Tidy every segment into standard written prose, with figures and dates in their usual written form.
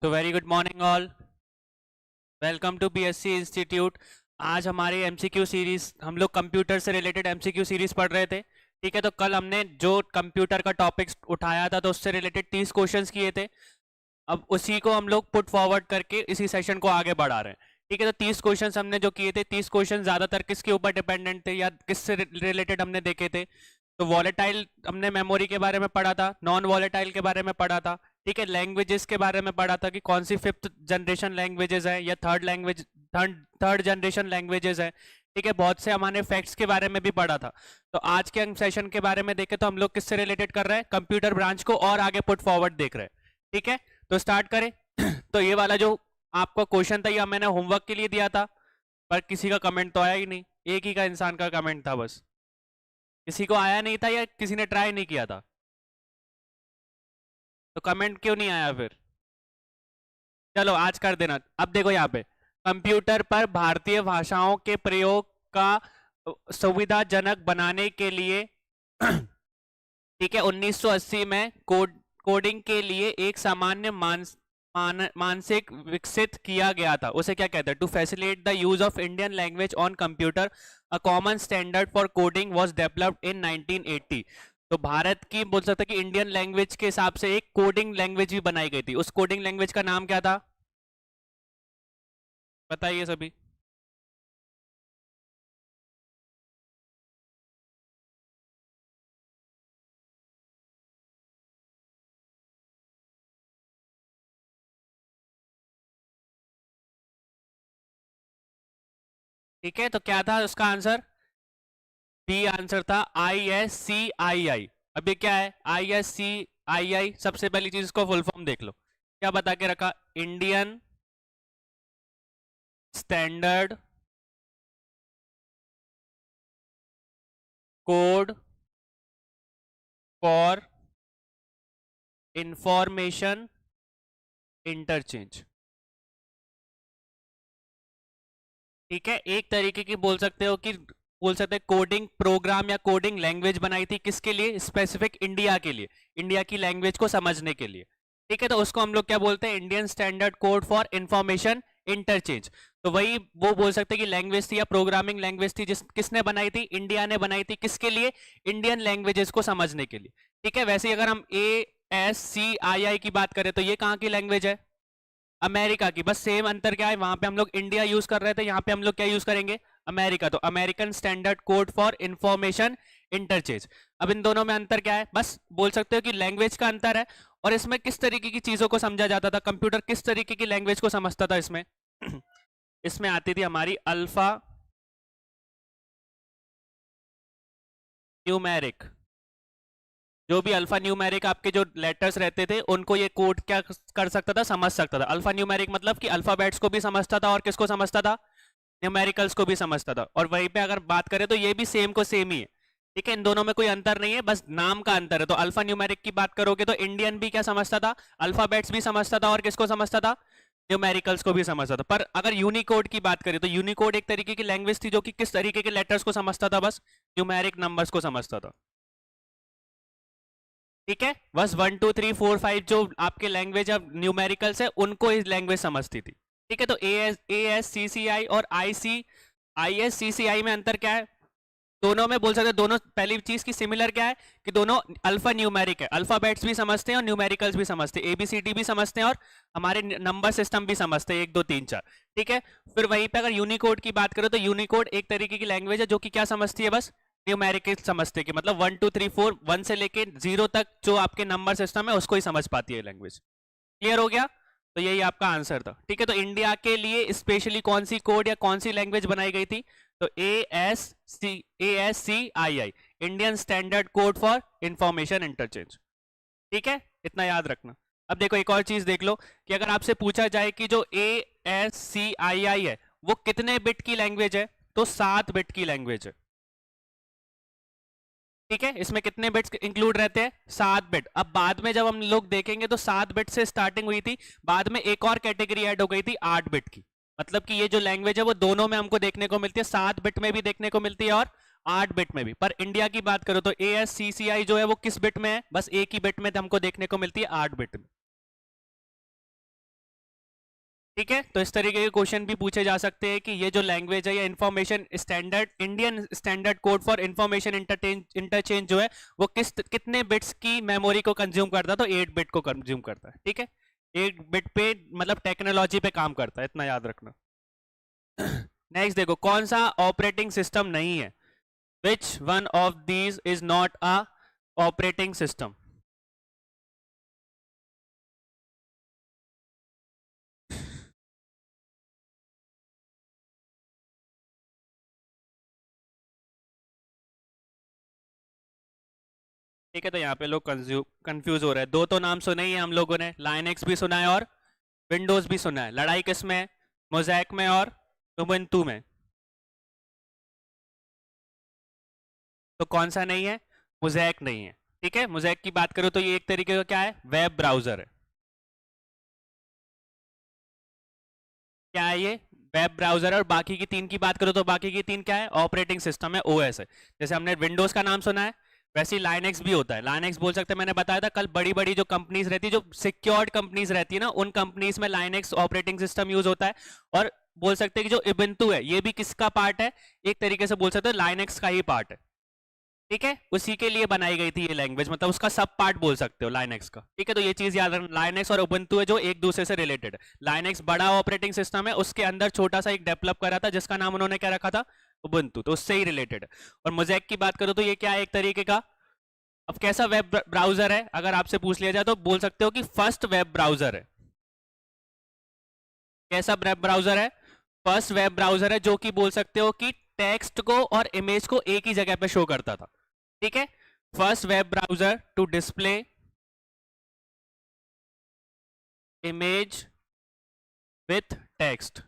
तो very good morning all, welcome to BSc institute. आज हमारी एमसीक्यू सीरीज, हम लोग कंप्यूटर से रिलेटेड एमसीक्यू सीरीज पढ़ रहे थे। ठीक है, तो कल हमने जो कंप्यूटर का टॉपिक्स उठाया था तो उससे रिलेटेड 30 क्वेश्चंस किए थे। अब उसी को हम लोग पुट फॉरवर्ड करके इसी सेशन को आगे बढ़ा रहे हैं। ठीक है, तो 30 क्वेश्चंस हमने जो किए थे, 30 क्वेश्चन ज़्यादातर किसके ऊपर डिपेंडेंट थे या किससे रिलेटेड हमने देखे थे। तो वॉलेटाइल हमने मेमोरी के बारे में पढ़ा था, नॉन वॉलेटाइल के बारे में पढ़ा था। ठीक है, लैंग्वेजेस के बारे में पढ़ा था कि कौन सी फिफ्थ जनरेशन लैंग्वेजेस है या थर्ड जनरेशन लैंग्वेजेस है। ठीक है, बहुत से हमने फैक्ट्स के बारे में भी पढ़ा था। तो आज के हम सेशन के बारे में देखें तो हम लोग किससे रिलेटेड कर रहे हैं, कंप्यूटर ब्रांच को और आगे पुट फॉरवर्ड देख रहे हैं। ठीक है, तो स्टार्ट करें। तो ये वाला जो आपका क्वेश्चन था ये मैंने होमवर्क के लिए दिया था, पर किसी का कमेंट तो आया ही नहीं। एक ही का इंसान का कमेंट था बस, किसी को आया नहीं था या किसी ने ट्राई नहीं किया था। तो कमेंट क्यों नहीं आया फिर? चलो आज कर देना। अब देखो यहाँ पे, कंप्यूटर पर भारतीय भाषाओं के प्रयोग का सुविधाजनक बनाने के लिए ठीक है, 1980 में कोडिंग के लिए एक सामान्य मानसिक विकसित किया गया था। उसे क्या कहते हैं? To facilitate the use of Indian language on computer, a common standard for coding was developed in 1980। तो भारत की बोल सकते हैं कि इंडियन लैंग्वेज के हिसाब से एक कोडिंग लैंग्वेज भी बनाई गई थी। उस कोडिंग लैंग्वेज का नाम क्या था, बताइए सभी। ठीक है, तो क्या था उसका आंसर? बी आंसर था ISCII। अभी क्या है ISCII? सबसे पहली चीज इसको फुल फॉर्म देख लो, क्या बता के रखा? Indian standard code for information interchange. ठीक है, एक तरीके की बोल सकते हो कि बोल सकते हैं कोडिंग प्रोग्राम या कोडिंग लैंग्वेज बनाई थी, किसके लिए? स्पेसिफिक इंडिया के लिए, इंडिया की लैंग्वेज को समझने के लिए। ठीक है, तो उसको हम लोग क्या बोलते हैं? Indian standard code for information interchange. तो वही वो बोल सकते हैं कि लैंग्वेज थी या प्रोग्रामिंग लैंग्वेज थी, जिस किसने बनाई थी? इंडिया ने बनाई थी। किसके लिए? इंडियन लैंग्वेजेस को समझने के लिए। ठीक है, वैसे ही अगर हम ASCII की बात करें तो ये कहाँ की लैंग्वेज है? अमेरिका की। बस सेम अंतर क्या है, वहां पे हम लोग इंडिया यूज कर रहे थे, यहाँ पे हम लोग क्या यूज करेंगे? अमेरिका। तो American standard code for information interchange. अब इन दोनों में अंतर क्या है? बस बोल सकते हो कि लैंग्वेज का अंतर है। और इसमें किस तरीके की चीजों को समझा जाता था? कंप्यूटर किस तरीके की लैंग्वेज को समझता था इसमें? इसमें आती थी हमारी अल्फा न्यूमेरिक। जो भी अल्फा न्यूमेरिक आपके जो लेटर्स रहते थे उनको ये कोड क्या कर सकता था? समझ सकता था। अल्फा न्यूमेरिक मतलब कि अल्फाबेट्स को भी समझता था और किसको समझता था? न्यूमेरिकल्स को भी समझता था। और वहीं पे अगर बात करें तो ये भी सेम को सेम ही है। ठीक है, इन दोनों में कोई अंतर नहीं है, बस नाम का अंतर है। तो अल्फा न्यूमेरिक की बात करोगे तो इंडियन भी क्या समझता था? अल्फाबेट्स भी समझता था और किसको समझता था? न्यूमेरिकल्स को भी समझता था। पर अगर यूनिकोड की बात करें तो यूनिकोड एक तरीके की लैंग्वेज थी जो कि किस तरीके के लेटर्स को समझता था? बस न्यूमेरिक नंबर्स को समझता था। ठीक है, बस 1 2 3 4 5 जो आपके लैंग्वेज ऑफ न्यूमेरिकल्स है उनको इस लैंग्वेज समझती थी। ठीक है, तो ASCCI और ISCCI में अंतर क्या है? दोनों में बोल सकते हैं, दोनों पहली चीज की सिमिलर क्या है कि दोनों अल्फा न्यूमेरिक है। अल्फाबेट्स भी समझते हैं और न्यूमेरिकल्स भी समझते हैं, ABCD भी समझते हैं और हमारे नंबर सिस्टम भी समझते हैं, 1 2 3 4। ठीक है, फिर वहीं पे अगर यूनिकोड की बात करें तो यूनिकोड एक तरीके की लैंग्वेज है जो कि क्या समझती है? बस न्यूमेरिकल समझते हैं, कि मतलब 1 2 3 4 1 से लेके 0 तक जो आपके नंबर सिस्टम है उसको ही समझ पाती है लैंग्वेज। क्लियर हो गया? तो यही आपका आंसर था। ठीक है, तो इंडिया के लिए स्पेशली कौन सी कोड या कौन सी लैंग्वेज बनाई गई थी? तो ASCII, Indian standard code for information interchange. ठीक है, इतना याद रखना। अब देखो एक और चीज देख लो कि अगर आपसे पूछा जाए कि जो ASCII है वो कितने बिट की लैंग्वेज है, तो 7 बिट की लैंग्वेज है। ठीक है, इसमें कितने बिट्स इंक्लूड रहते हैं? 7 बिट। अब बाद में जब हम लोग देखेंगे तो 7 बिट से स्टार्टिंग हुई थी, बाद में एक और कैटेगरी ऐड हो गई थी 8 बिट की। मतलब कि ये जो लैंग्वेज है वो दोनों में हमको देखने को मिलती है, 7 बिट में भी देखने को मिलती है और 8 बिट में भी। पर इंडिया की बात करो तो ASCCI जो है वो किस बिट में है? बस एक ही बिट में हमको देखने को मिलती है, 8 बिट में। ठीक है, तो इस तरीके के क्वेश्चन भी पूछे जा सकते हैं कि ये जो लैंग्वेज है या information standard, Indian standard code for information interchange जो है वो कितने बिट्स की मेमोरी को कंज्यूम करता है, तो 8 बिट को कंज्यूम करता है। ठीक है, 8 बिट पे मतलब टेक्नोलॉजी पे काम करता है, इतना याद रखना। नेक्स्ट देखो, कौन सा ऑपरेटिंग सिस्टम नहीं है, which one of these is not a operating system. ठीक है, तो यहाँ पे लोग कंफ्यूज हो रहे हैं। दो तो नाम सुने ही हैं हम लोगों ने, लाइनक्स भी सुना है और विंडोज भी सुना है। लड़ाई किस में है, मोज़ैक में और उबुंटू में। तो कौन सा नहीं है, मोज़ैक नहीं है। ठीक है, मोज़ैक की बात करो तो ये एक तरीके का क्या है, वेब ब्राउजर है। क्या है ये, वेब ब्राउजर है। और बाकी की तीन की बात करो तो बाकी की तीन क्या है, ऑपरेटिंग सिस्टम है, ओएस है। जैसे हमने विंडोज का नाम सुना है, वैसे ही लाइनक्स भी होता है। लाइनक्स बोल सकते हैं, मैंने बताया था कल, बड़ी बड़ी जो कंपनीज रहती है, जो सिक्योर्ड कंपनीज रहती है ना, उन कंपनीज में लाइनक्स ऑपरेटिंग सिस्टम यूज होता है। और बोल सकते हैं कि जो उबुंटू है ये भी किसका पार्ट है, एक तरीके से बोल सकते हैं लाइनक्स का ही पार्ट है। ठीक है, उसी के लिए बनाई गई थी ये लैंग्वेज, मतलब उसका सब पार्ट बोल सकते हो लाइनक्स का। ठीक है, तो ये चीज याद रखना, लाइनक्स और उबुंटू है जो एक दूसरे से रिलेटेड है। लाइनक्स बड़ा ऑपरेटिंग सिस्टम है, उसके अंदर छोटा सा एक डेवलप करा था जिसका नाम उन्होंने क्या रखा था, उबुंटू, तो उससे ही रिलेटेड है। और मोज़ैक की बात करो तो ये क्या है, एक तरीके का, अब कैसा वेब ब्राउजर है, अगर आपसे पूछ लिया जाए तो बोल सकते हो कि फर्स्ट वेब ब्राउजर है। कैसा वेब ब्राउजर है, फर्स्ट वेब ब्राउजर है, जो कि बोल सकते हो कि टेक्स्ट को और इमेज को एक ही जगह पे शो करता था। ठीक है, first web browser to display image with text.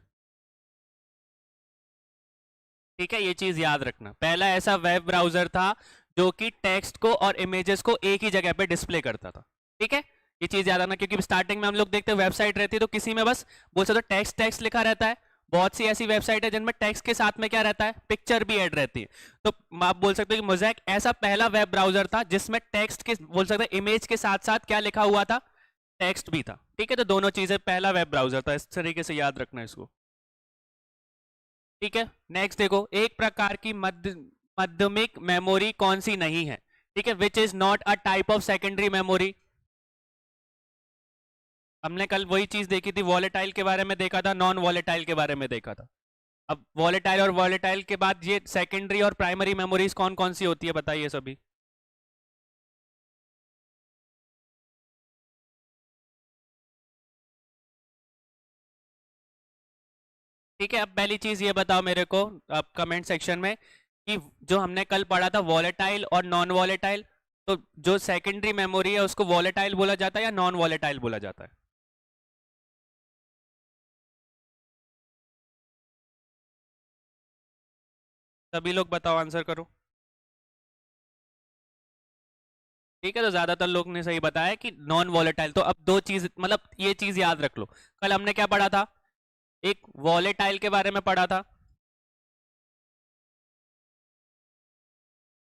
ठीक है, ये चीज याद रखना, पहला ऐसा वेब ब्राउजर था जो कि टेक्स्ट को और इमेजेस को एक ही जगह पे डिस्प्ले करता था। ठीक है, ये चीज याद रखना, क्योंकि स्टार्टिंग में हम लोग देखते हैं वेबसाइट रहती है तो किसी में बस बोल सकते हो टेक्स्ट टेक्स्ट लिखा रहता है। बहुत सी ऐसी वेबसाइट है जिनमें टेक्स्ट के साथ में क्या रहता है, पिक्चर भी ऐड रहती है। तो आप बोल सकते हो कि मोज़ैक ऐसा पहला वेब ब्राउजर था जिसमें टेक्स्ट के, बोल सकते हैं इमेज के साथ साथ क्या लिखा हुआ था, टेक्स्ट भी था। ठीक है, तो दोनों चीजें, पहला वेब ब्राउजर था, इस तरीके से याद रखना इसको। ठीक है, नेक्स्ट देखो, एक प्रकार की माध्यमिक मेमोरी कौन सी नहीं है। ठीक है, which is not a type of secondary memory. हमने कल वही चीज देखी थी, वॉलेटाइल के बारे में देखा था, नॉन वॉलेटाइल के बारे में देखा था। अब वॉलेटाइल और वॉलेटाइल के बाद ये सेकेंडरी और प्राइमरी मेमोरीज कौन कौन सी होती है, बताइए सभी। ठीक है, अब पहली चीज ये बताओ मेरे को अब कमेंट सेक्शन में कि जो हमने कल पढ़ा था वॉलेटाइल और नॉन वॉलेटाइल, तो जो सेकेंडरी मेमोरी है उसको वॉलेटाइल बोला जाता है या नॉन वॉलेटाइल बोला जाता है। सभी लोग बताओ, आंसर करो। ठीक है, तो ज्यादातर लोग ने सही बताया कि नॉन वॉलेटाइल। तो अब दो चीज, मतलब ये चीज याद रख लो, कल हमने क्या पढ़ा था, एक वॉलेटाइल के बारे में पढ़ा था।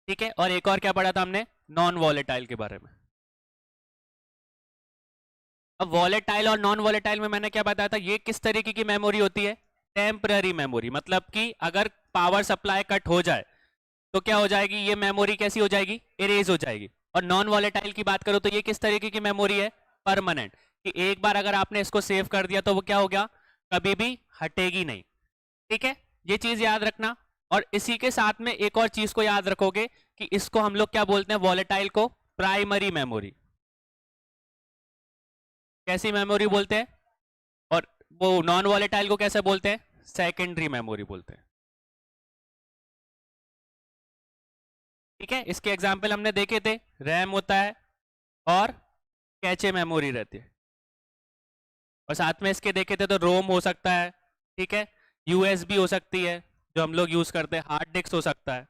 ठीक है, और एक और क्या पढ़ा था हमने, नॉन वॉलेटाइल के बारे में। अब वॉलेटाइल और नॉन वॉलेटाइल में मैंने क्या बताया था, ये किस तरीके की मेमोरी होती है, टेम्पररी मेमोरी। मतलब कि अगर पावर सप्लाई कट हो जाए तो क्या हो जाएगी, ये मेमोरी कैसी हो जाएगी, इरेज हो जाएगी। और नॉन वॉलेटाइल की बात करो तो ये किस तरीके की मेमोरी है, परमानेंट, कि एक बार अगर आपने इसको सेव कर दिया तो वो क्या हो गया, कभी भी हटेगी नहीं। ठीक है, ये चीज याद रखना। और इसी के साथ में एक और चीज को याद रखोगे कि इसको हम लोग क्या बोलते हैं, वॉलेटाइल को प्राइमरी मेमोरी। कैसी मेमोरी बोलते हैं, और वो नॉन वॉलेटाइल को कैसे बोलते हैं, सेकेंडरी मेमोरी बोलते हैं। ठीक है, इसके एग्जाम्पल हमने देखे थे, रैम होता है और कैचे मेमोरी रहती है। और साथ में इसके देखे थे तो रोम हो सकता है। ठीक है, यूएसबी हो सकती है जो हम लोग यूज करते हैं, हार्ड डिस्क हो सकता है।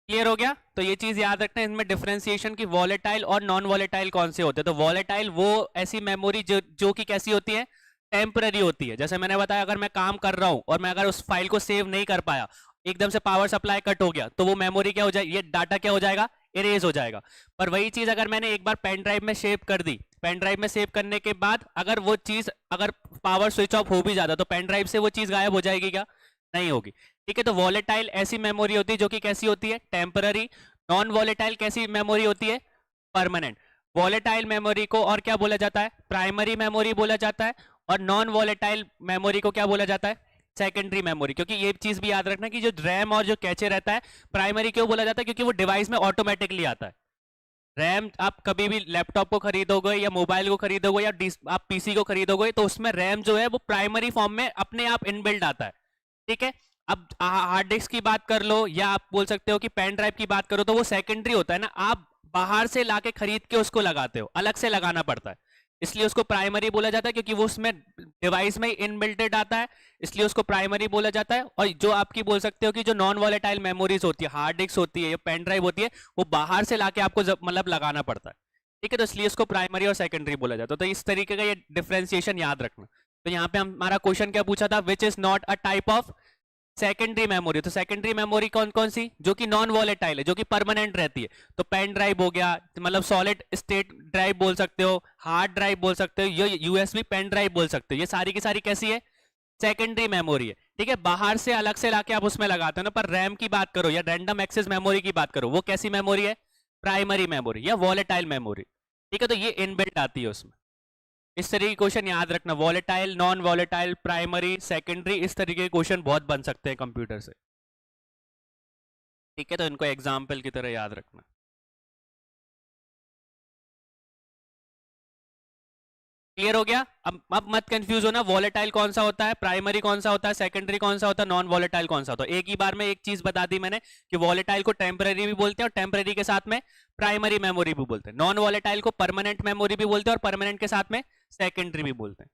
क्लियर हो गया, तो ये चीज याद रखना है इनमें डिफरेंशिएशन की वॉलेटाइल और नॉन वॉलेटाइल कौन से होते हैं। तो वॉलेटाइल वो ऐसी मेमोरी जो कि कैसी होती है, टेम्पररी होती है। जैसे मैंने बताया, अगर मैं काम कर रहा हूं और मैं अगर उस फाइल को सेव नहीं कर पाया, एकदम से पावर सप्लाई कट हो गया, तो वो मेमोरी क्या हो जाएगी, ये डाटा क्या हो जाएगा, इरेज हो जाएगा। पर वही चीज अगर मैंने एक बार पेन ड्राइव में सेव कर दी, पेन ड्राइव में सेव करने के बाद अगर वो चीज अगर पावर स्विच ऑफ हो भी जाता तो पेन ड्राइव से वो चीज गायब हो जाएगी क्या? नहीं होगी। ठीक है, तो वॉलेटाइल ऐसी मेमोरी होती है जो कि कैसी होती है? टेम्पररी। नॉन वॉलेटाइल कैसी मेमोरी होती है? परमानेंट। वॉलेटाइल मेमोरी को और क्या बोला जाता है? प्राइमरी मेमोरी बोला जाता है। और नॉन वॉलेटाइल मेमोरी को क्या बोला जाता है? Secondary memory. क्योंकि ये चीज भी याद रखना कि जो रैम और जो कैचे रहता है, प्राइमरी क्यों बोला जाता है? क्योंकि वो डिवाइस में ऑटोमेटिकली आता है। रैम आप कभी भी लैपटॉप को खरीदोगे या मोबाइल को खरीदोगे या आप पीसी को खरीदोगे तो उसमें रैम जो है वो प्राइमरी फॉर्म में अपने आप इनबिल्ट आता है। ठीक है, अब हार्ड डिस्क की बात कर लो या आप बोल सकते हो कि पेन ड्राइव की बात करो तो वो सेकेंडरी होता है ना, आप बाहर से लाके खरीद के उसको लगाते हो, अलग से लगाना पड़ता है, इसलिए उसको प्राइमरी बोला जाता है क्योंकि वो उसमें डिवाइस में इनबिल्टेड आता है, इसलिए उसको प्राइमरी बोला जाता है। और जो आपकी बोल सकते हो कि जो नॉन वॉलेटाइल मेमोरीज होती है, हार्ड डिस्क होती है या पेन ड्राइव होती है, वो बाहर से लाके आपको मतलब लगाना पड़ता है। ठीक है, तो इसलिए उसको प्राइमरी और सेकेंडरी बोला जाता है। तो इस तरीके का ये डिफ्रेंसिएशन याद रखना। तो यहाँ पे हमारा क्वेश्चन क्या पूछा था? Which is not a type of secondary memory. तो सेकेंडरी मेमोरी कौन कौन सी? जो कि नॉन वॉलेटाइल है, जो कि परमानेंट रहती है। तो पेन ड्राइव हो गया, मतलब सॉलिड स्टेट ड्राइव बोल सकते हो, हार्ड ड्राइव बोल सकते हो, ये यूएसबी पेन ड्राइव बोल सकते हो, ये सारी की सारी कैसी है? सेकेंडरी मेमोरी है। ठीक है, बाहर से अलग से लाके आप उसमें लगाते हो ना। पर रैम की बात करो या रैंडम एक्सेस मेमोरी की बात करो, वो कैसी मेमोरी है? प्राइमरी मेमोरी या वॉलेटाइल मेमोरी। ठीक है, तो ये इनबिल्ट आती है उसमें। इस तरीके के क्वेश्चन याद रखना, volatile, non volatile, primary, secondary, इस तरीके के क्वेश्चन बहुत बन सकते हैं कंप्यूटर से। ठीक है, तो इनको एग्जाम्पल की तरह याद रखना। क्लियर हो गया? अब मत कंफ्यूज होना, वॉलेटाइल कौन सा होता है, प्राइमरी कौन सा होता है, सेकेंडरी कौन सा होता है, नॉन वॉलेटाइल कौन सा होता है। एक ही बार में एक चीज बता दी मैंने कि वॉलेटाइल को टेम्पररी भी बोलते हैं और टेम्पररी के साथ में प्राइमरी मेमोरी भी बोलते हैं। नॉन वॉलेटाइल को परमानेंट मेमोरी भी बोलते हैं और परमानेंट के साथ में सेकेंडरी भी बोलते हैं।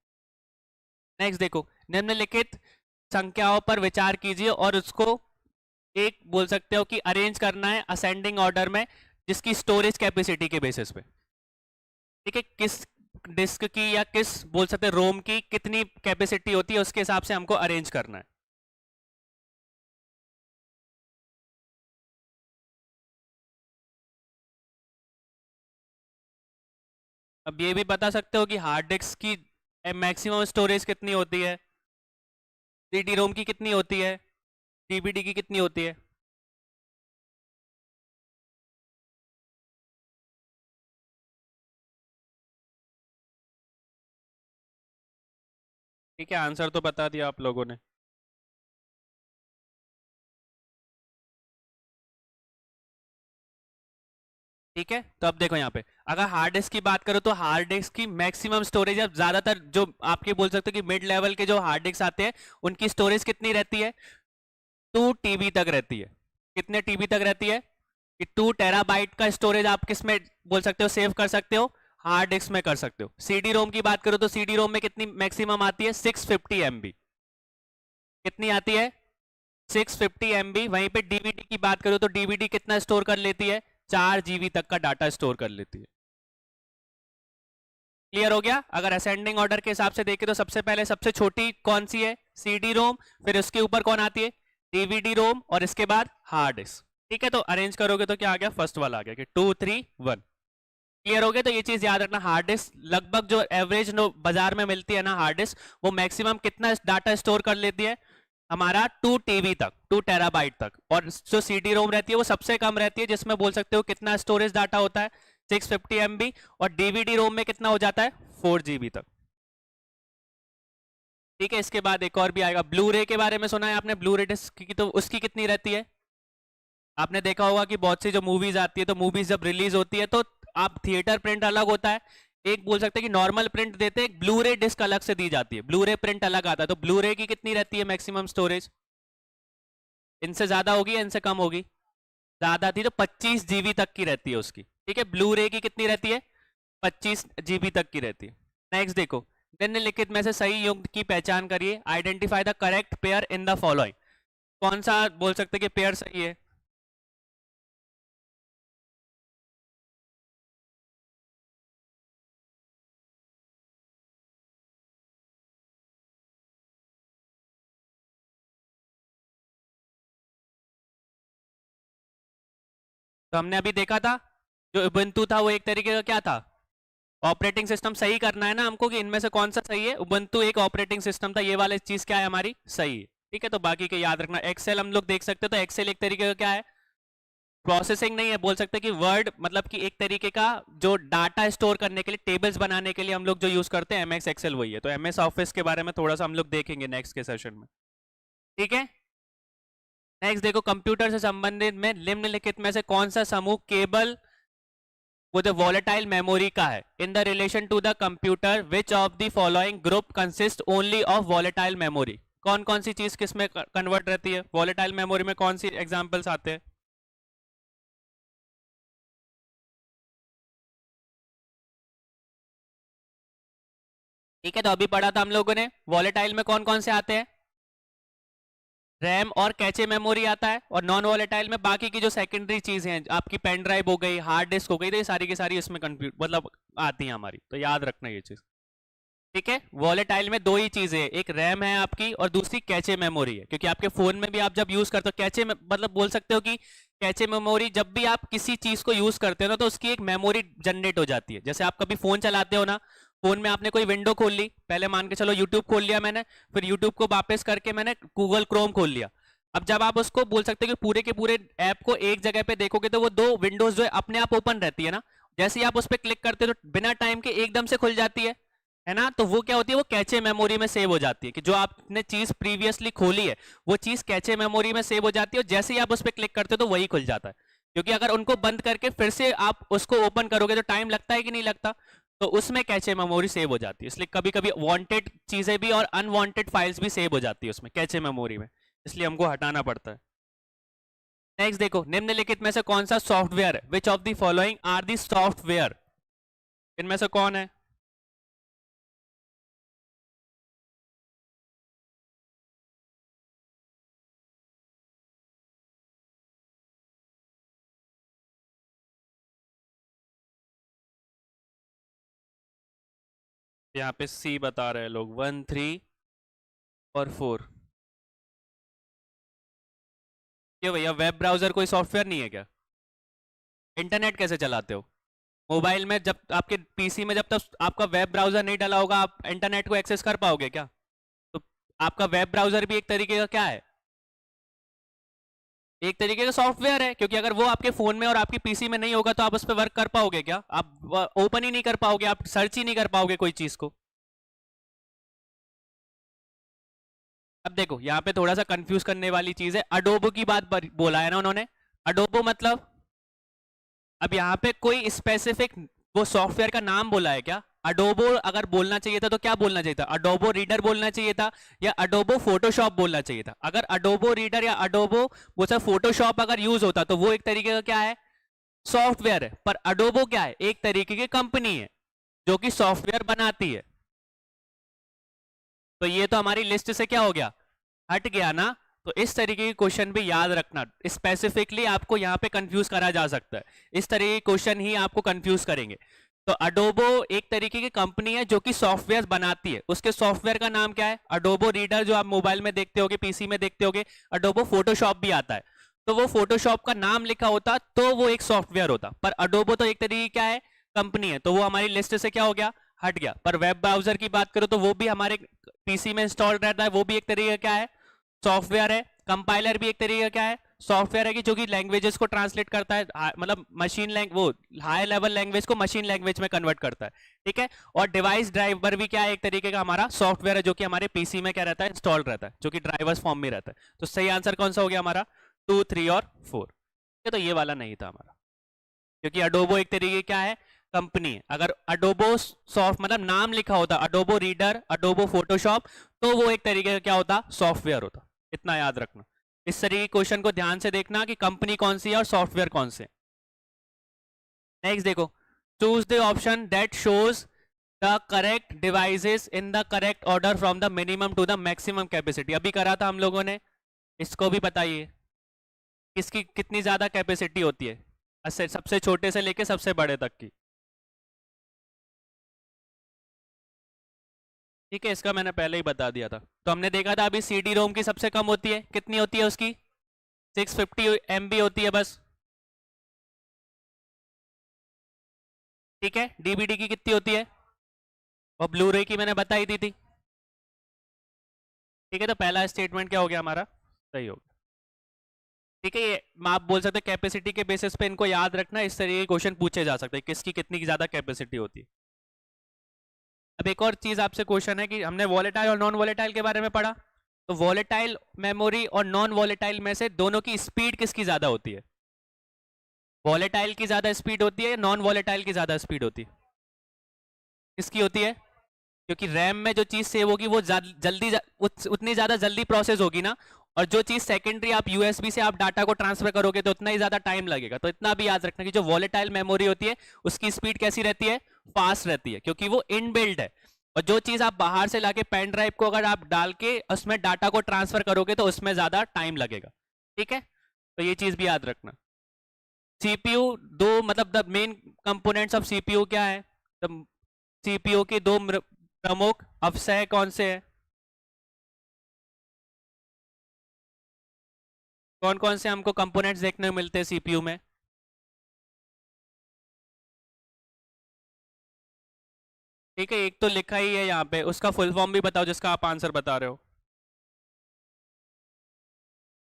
नेक्स्ट देखो, निम्नलिखित संख्याओं पर विचार कीजिए और उसको एक बोल सकते हो कि अरेंज करना है असेंडिंग ऑर्डर में, जिसकी स्टोरेज कैपेसिटी के बेसिस पे। ठीक है, किस डिस्क की या किस बोल सकते हैं रोम की कितनी कैपेसिटी होती है, उसके हिसाब से हमको अरेंज करना है। अब ये भी बता सकते हो कि हार्ड डिस्क की मैक्सिमम स्टोरेज कितनी होती है, सीडी रोम की कितनी होती है, डीवीडी की कितनी होती है। ठीक है, आंसर तो बता दिया आप लोगों ने। ठीक है, तो अब देखो यहाँ पे अगर हार्ड डिस्क की बात करो तो हार्ड डिस्क की मैक्सिमम स्टोरेज, अब ज्यादातर जो आपके बोल सकते हो कि मिड लेवल के जो हार्ड डिस्क आते हैं उनकी स्टोरेज कितनी रहती है? 2 TB तक रहती है। कितने टीबी तक रहती है? कि 2 TB का स्टोरेज आप किस में बोल सकते हो सेव कर सकते हो? हार्ड डिस्क में कर सकते हो। सीडी रोम की बात करो तो सीडी रोम में कितनी मैक्सिमम आती है? 650 MB। कितनी आती है? 650 MB। वहीं पे डीवीडी की बात करो तो डीवीडी कितना स्टोर कर लेती है? 4 GB तक का डाटा स्टोर कर लेती है। क्लियर हो गया? अगर असेंडिंग ऑर्डर के हिसाब से देखें तो सबसे पहले सबसे छोटी कौन सी है? CD ROM. फिर उसके ऊपर कौन आती है? डीवीडी रोम। और इसके बाद हार्ड डिस्क। ठीक है, तो अरेंज करोगे तो क्या आ गया? फर्स्ट वाला आ गया कि 2 3 1। क्लियर हो गया? तो ये चीज याद रखना, हार्ड डिस्क लगभग जो एवरेज नो बाजार में मिलती है ना हार्ड डिस्क, वो मैक्सिमम कितना डाटा स्टोर कर लेती है? हमारा 2 TB तक, 2 TB तक। और जो सीडी रोम रहती है वो सबसे कम रहती है, जिसमें बोल सकते हो कितना स्टोरेज डाटा होता है? 650 MB। और डीवीडी रोम में कितना हो जाता है? 4 GB तक। ठीक है, इसके बाद एक और भी आएगा, ब्लू रे के बारे में सुना है आपने? ब्लू रे डिस्क की तो उसकी कितनी रहती है? आपने देखा होगा कि बहुत सी जो मूवीज आती है तो मूवीज जब रिलीज होती है तो आप थिएटर प्रिंट अलग होता है, एक बोल सकते हैं कि नॉर्मल प्रिंट देते हैं, ब्लू रे डिस्क अलग से दी जाती है, ब्लू रे प्रिंट अलग आता है। तो ब्लू रे की कितनी रहती है मैक्सिमम स्टोरेज? इनसे ज्यादा होगी या इनसे कम होगी? ज्यादा थी तो 25 GB तक की रहती है उसकी। ठीक है, ब्लू रे की कितनी रहती है? 25 GB तक की रहती है। नेक्स्ट देखो, निम्नलिखित में से सही युग्म की पहचान करिए। Identify the correct pair in the following. कौन सा बोल सकते हैं कि पेयर सही है? तो हमने अभी देखा था जो उबंटू था वो एक तरीके का क्या था, ऑपरेटिंग सिस्टम। सही करना है ना हमको कि इनमें से कौन सा सही है। उबंटू एक ऑपरेटिंग सिस्टम था, ये वाला चीज क्या है हमारी सही है। ठीक है, तो बाकी के याद रखना। एक्सेल हम लोग देख सकते हो, तो एक्सेल एक तरीके का क्या है, प्रोसेसिंग नहीं है, बोल सकते कि वर्ड, मतलब कि एक तरीके का जो डाटा स्टोर करने के लिए, टेबल्स बनाने के लिए हम लोग जो यूज करते हैं एमएस एक्सेल वही है। तो एमएस ऑफिस के बारे में थोड़ा सा हम लोग देखेंगे नेक्स्ट के सेशन में। ठीक है, नेक्स्ट देखो, कंप्यूटर से संबंधित में निम्नलिखित में से कौन सा समूह केबल वो जो वॉलेटाइल मेमोरी का है। In the relation to the computer which of the following group consist only of volatile memory. कौन कौन सी चीज किस में कन्वर्ट रहती है वॉलेटाइल मेमोरी में, कौन सी एग्जांपल्स आते हैं। ठीक है, तो अभी पढ़ा था हम लोगों ने वॉलेटाइल में कौन कौन से आते हैं, रैम और कैचे मेमोरी आता है, और नॉन वॉलेटाइल में बाकी की जो सेकेंडरी चीजें हैं, आपकी पेन ड्राइव हो गई, हार्ड डिस्क हो गई, तो ये सारी की सारी इसमें कंप्यूट मतलब आती हैं हमारी। तो याद रखना ये चीज। ठीक है, वॉलेटाइल में दो ही चीजें हैं, एक रैम है आपकी और दूसरी कैचे मेमोरी है। क्योंकि आपके फोन में भी आप जब यूज करते हो कैचे में, मतलब बोल सकते हो कि कैचे मेमोरी, जब भी आप किसी चीज को यूज करते हो ना तो उसकी एक मेमोरी जनरेट हो जाती है। जैसे आप कभी फोन चलाते हो ना, फोन में आपने कोई विंडो खोल ली, पहले मान के चलो यूट्यूब खोल लिया मैंने, फिर यूट्यूब को वापस करके मैंने गूगल क्रोम खोल लिया। अब जब आप उसको बोल सकते हो कि पूरे के पूरे ऐप को एक जगह पे देखोगे तो वो दो विंडोज जो है अपने आप ओपन रहती है ना। जैसे ही आप उस पर क्लिक करते हो तो बिना टाइम के एकदम से खुल जाती है ना। तो वो क्या होती है, वो कैचे मेमोरी में सेव हो जाती है कि जो आपने चीज प्रीवियसली खोली है वो चीज कैचे मेमोरी में सेव हो जाती है, और जैसे ही आप उस पर क्लिक करते हो तो वही खुल जाता है। क्योंकि अगर उनको बंद करके फिर से आप उसको ओपन करोगे तो टाइम लगता है कि नहीं लगता, तो उसमें कैचे मेमोरी सेव हो जाती है। इसलिए कभी कभी वांटेड चीजें भी और अनवांटेड फाइल्स भी सेव हो जाती है उसमें कैचे मेमोरी में, इसलिए हमको हटाना पड़ता है। नेक्स्ट देखो, निम्नलिखित में से कौन सा सॉफ्टवेयर है, which of the following are the software, इनमें से कौन है। यहाँ पे सी बता रहे हैं लोग, 1 3 और 4। क्यों भैया, वेब ब्राउजर कोई सॉफ्टवेयर नहीं है क्या, इंटरनेट कैसे चलाते हो मोबाइल में, जब आपके पीसी में जब तक आपका वेब ब्राउजर नहीं डला होगा आप इंटरनेट को एक्सेस कर पाओगे क्या। तो आपका वेब ब्राउजर भी एक तरीके का क्या है, एक तरीके का सॉफ्टवेयर है। क्योंकि अगर वो आपके फोन में और आपके पीसी में नहीं होगा तो आप उस पर वर्क कर पाओगे क्या, आप ओपन ही नहीं कर पाओगे, आप सर्च ही नहीं कर पाओगे कोई चीज को। अब देखो यहाँ पे थोड़ा सा कंफ्यूज करने वाली चीज है, अडोबो की बात बोला है ना उन्होंने, अडोबो मतलब, अब यहाँ पे कोई स्पेसिफिक वो सॉफ्टवेयर का नाम बोला है क्या। अडोबो अगर बोलना चाहिए था तो क्या बोलना चाहिए था, अडोबो रीडर बोलना चाहिए था या अडोबो फोटोशॉप बोलना चाहिए था। अगर अडोबो रीडर या अडोबो वो सब फोटोशॉप अगर यूज होता तो वो एक तरीके का क्या है, सॉफ्टवेयर है। पर अडोबो क्या है, एक तरीके की कंपनी है जो कि सॉफ्टवेयर बनाती है। तो ये तो हमारी लिस्ट से क्या हो गया, हट गया ना। तो इस तरीके के क्वेश्चन भी याद रखना, स्पेसिफिकली आपको यहाँ पे कंफ्यूज करा जा सकता है, इस तरीके के क्वेश्चन ही आपको कंफ्यूज करेंगे। तो अडोबो एक तरीके की कंपनी है जो कि सॉफ्टवेयर बनाती है, उसके सॉफ्टवेयर का नाम क्या है, अडोबो रीडर जो आप मोबाइल में देखते होगे, पीसी में देखते होगे, अडोबो फोटोशॉप भी आता है। तो वो फोटोशॉप का नाम लिखा होता तो वो एक सॉफ्टवेयर होता, पर अडोबो तो एक तरीके की क्या है, कंपनी है, तो वो हमारी लिस्ट से क्या हो गया, हट गया। पर वेब ब्राउजर की बात करो तो वो भी हमारे पीसी में इंस्टॉल रहता है, वो भी एक तरीके का क्या है, सॉफ्टवेयर है। कंपाइलर भी एक तरीके का क्या है, सॉफ्टवेयर है कि जो कि लैंग्वेजेस को ट्रांसलेट करता है, मतलब मशीन लैंग वो हाई लेवल लैंग्वेज को मशीन लैंग्वेज में कन्वर्ट करता है। ठीक है, और डिवाइस ड्राइवर भी क्या है, एक तरीके का हमारा सॉफ्टवेयर है जो कि हमारे पीसी में क्या रहता है, इंस्टॉल रहता है, जो कि ड्राइवर्स फॉर्म में रहता है। तो सही आंसर कौन सा हो गया हमारा, 2 3 और 4। तो ये वाला नहीं था हमारा, क्योंकि अडोबो एक तरीके की क्या है, कंपनी है। अगर अडोबो सॉफ्ट मतलब नाम लिखा होता अडोबो रीडर, अडोबो फोटोशॉप, तो वो एक तरीके का क्या होता, सॉफ्टवेयर होता। इतना याद रखना, इस तरीके के क्वेश्चन को ध्यान से देखना कि कंपनी कौन सी है और सॉफ्टवेयर कौन से। नेक्स्ट देखो, choose the option that shows the correct devices in the correct order from the minimum to the maximum capacity. अभी करा था हम लोगों ने, इसको भी बताइए किसकी कितनी ज्यादा कैपेसिटी होती है, सबसे छोटे से लेके सबसे बड़े तक की। ठीक है, इसका मैंने पहले ही बता दिया था। तो हमने देखा था अभी सी डी रोम की सबसे कम होती है, कितनी होती है उसकी, 650 MB होती है बस। ठीक है, डीबीडी की कितनी होती है, और ब्लू रे की मैंने बताई दी थी। ठीक है, तो पहला स्टेटमेंट क्या हो गया हमारा, सही हो गया। ठीक है, ये आप बोल सकते हैं कैपेसिटी के बेसिस पे इनको याद रखना, इस तरीके के क्वेश्चन पूछे जा सकते हैं किसकी कितनी ज्यादा कैपेसिटी होती है। अब एक और चीज आपसे क्वेश्चन है कि हमने वॉलेटाइल और नॉन वॉलेटाइल के बारे में पढ़ा, तो वॉलेटाइल मेमोरी और नॉन वॉलेटाइल में से दोनों की स्पीड किसकी ज्यादा होती है, वॉलेटाइल की ज्यादा स्पीड होती है, नॉन वॉलेटाइल की ज्यादा स्पीड होती है, किसकी होती है, क्योंकि रैम में जो चीज सेव होगी वो जल्दी उतनी ज्यादा जल्दी प्रोसेस होगी ना, और जो चीज सेकेंडरी आप यूएसबी से आप डाटा को ट्रांसफर करोगे तो उतना ही ज्यादा टाइम लगेगा। तो इतना भी याद रखना कि जो वॉलेटाइल मेमोरी होती है उसकी स्पीड कैसी रहती है, फास्ट रहती है, क्योंकि वो इनबिल्ट है। और जो चीज आप बाहर से लाके पेन ड्राइव को अगर आप डाल के उसमें डाटा को ट्रांसफर करोगे तो उसमें ज्यादा टाइम लगेगा। ठीक है, तो ये चीज भी याद रखना। सीपीयू दो, मतलब the main components of CPU क्या है, सीपीयू के दो प्रमुख अवशय कौन से हैं, कौन कौन से हमको कंपोनेंट्स देखने को मिलते हैं सीपीयू में। ठीक है, एक तो लिखा ही है यहाँ पे, उसका फुल फॉर्म भी बताओ जिसका आप आंसर बता रहे हो।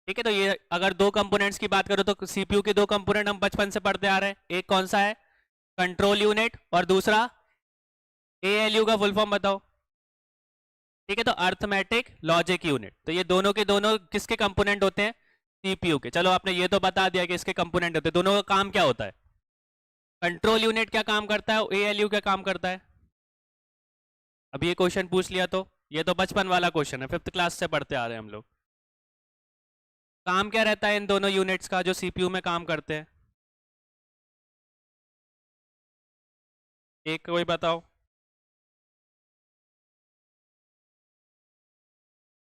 ठीक है, तो ये अगर दो कंपोनेंट्स की बात करो तो सीपीयू के दो कंपोनेंट हम बचपन से पढ़ते आ रहे हैं, एक कौन सा है, कंट्रोल यूनिट, और दूसरा एएलयू का फुल फॉर्म बताओ। ठीक है, तो अर्थमेटिक लॉजिक यूनिट, तो ये दोनों के दोनों किसके कंपोनेंट होते हैं, सीपीयू के। चलो आपने ये तो बता दिया कि इसके कंपोनेंट होते हैं, दोनों का काम क्या होता है, कंट्रोल यूनिट क्या काम करता है, एएलयू क्या काम करता है। अब ये क्वेश्चन पूछ लिया तो ये तो बचपन वाला क्वेश्चन है, 5th क्लास से पढ़ते आ रहे हैं हम लोग। काम क्या रहता है इन दोनों यूनिट्स का जो सीपीयू में काम करते हैं, एक कोई बताओ।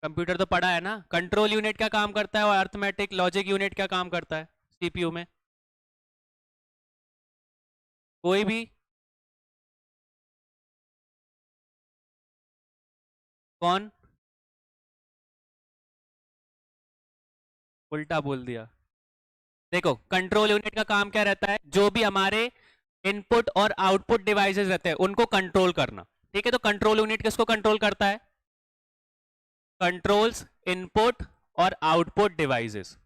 कंप्यूटर तो पढ़ा है ना, कंट्रोल यूनिट क्या काम करता है और अर्थमेटिक लॉजिक यूनिट क्या काम करता है सीपीयू में, कोई भी, कौन, उल्टा बोल दिया। देखो कंट्रोल यूनिट का काम क्या रहता है, जो भी हमारे इनपुट और आउटपुट डिवाइसेस रहते हैं उनको कंट्रोल करना। ठीक है, तो कंट्रोल यूनिट किसको कंट्रोल करता है, कंट्रोल्स इनपुट और आउटपुट डिवाइसेस।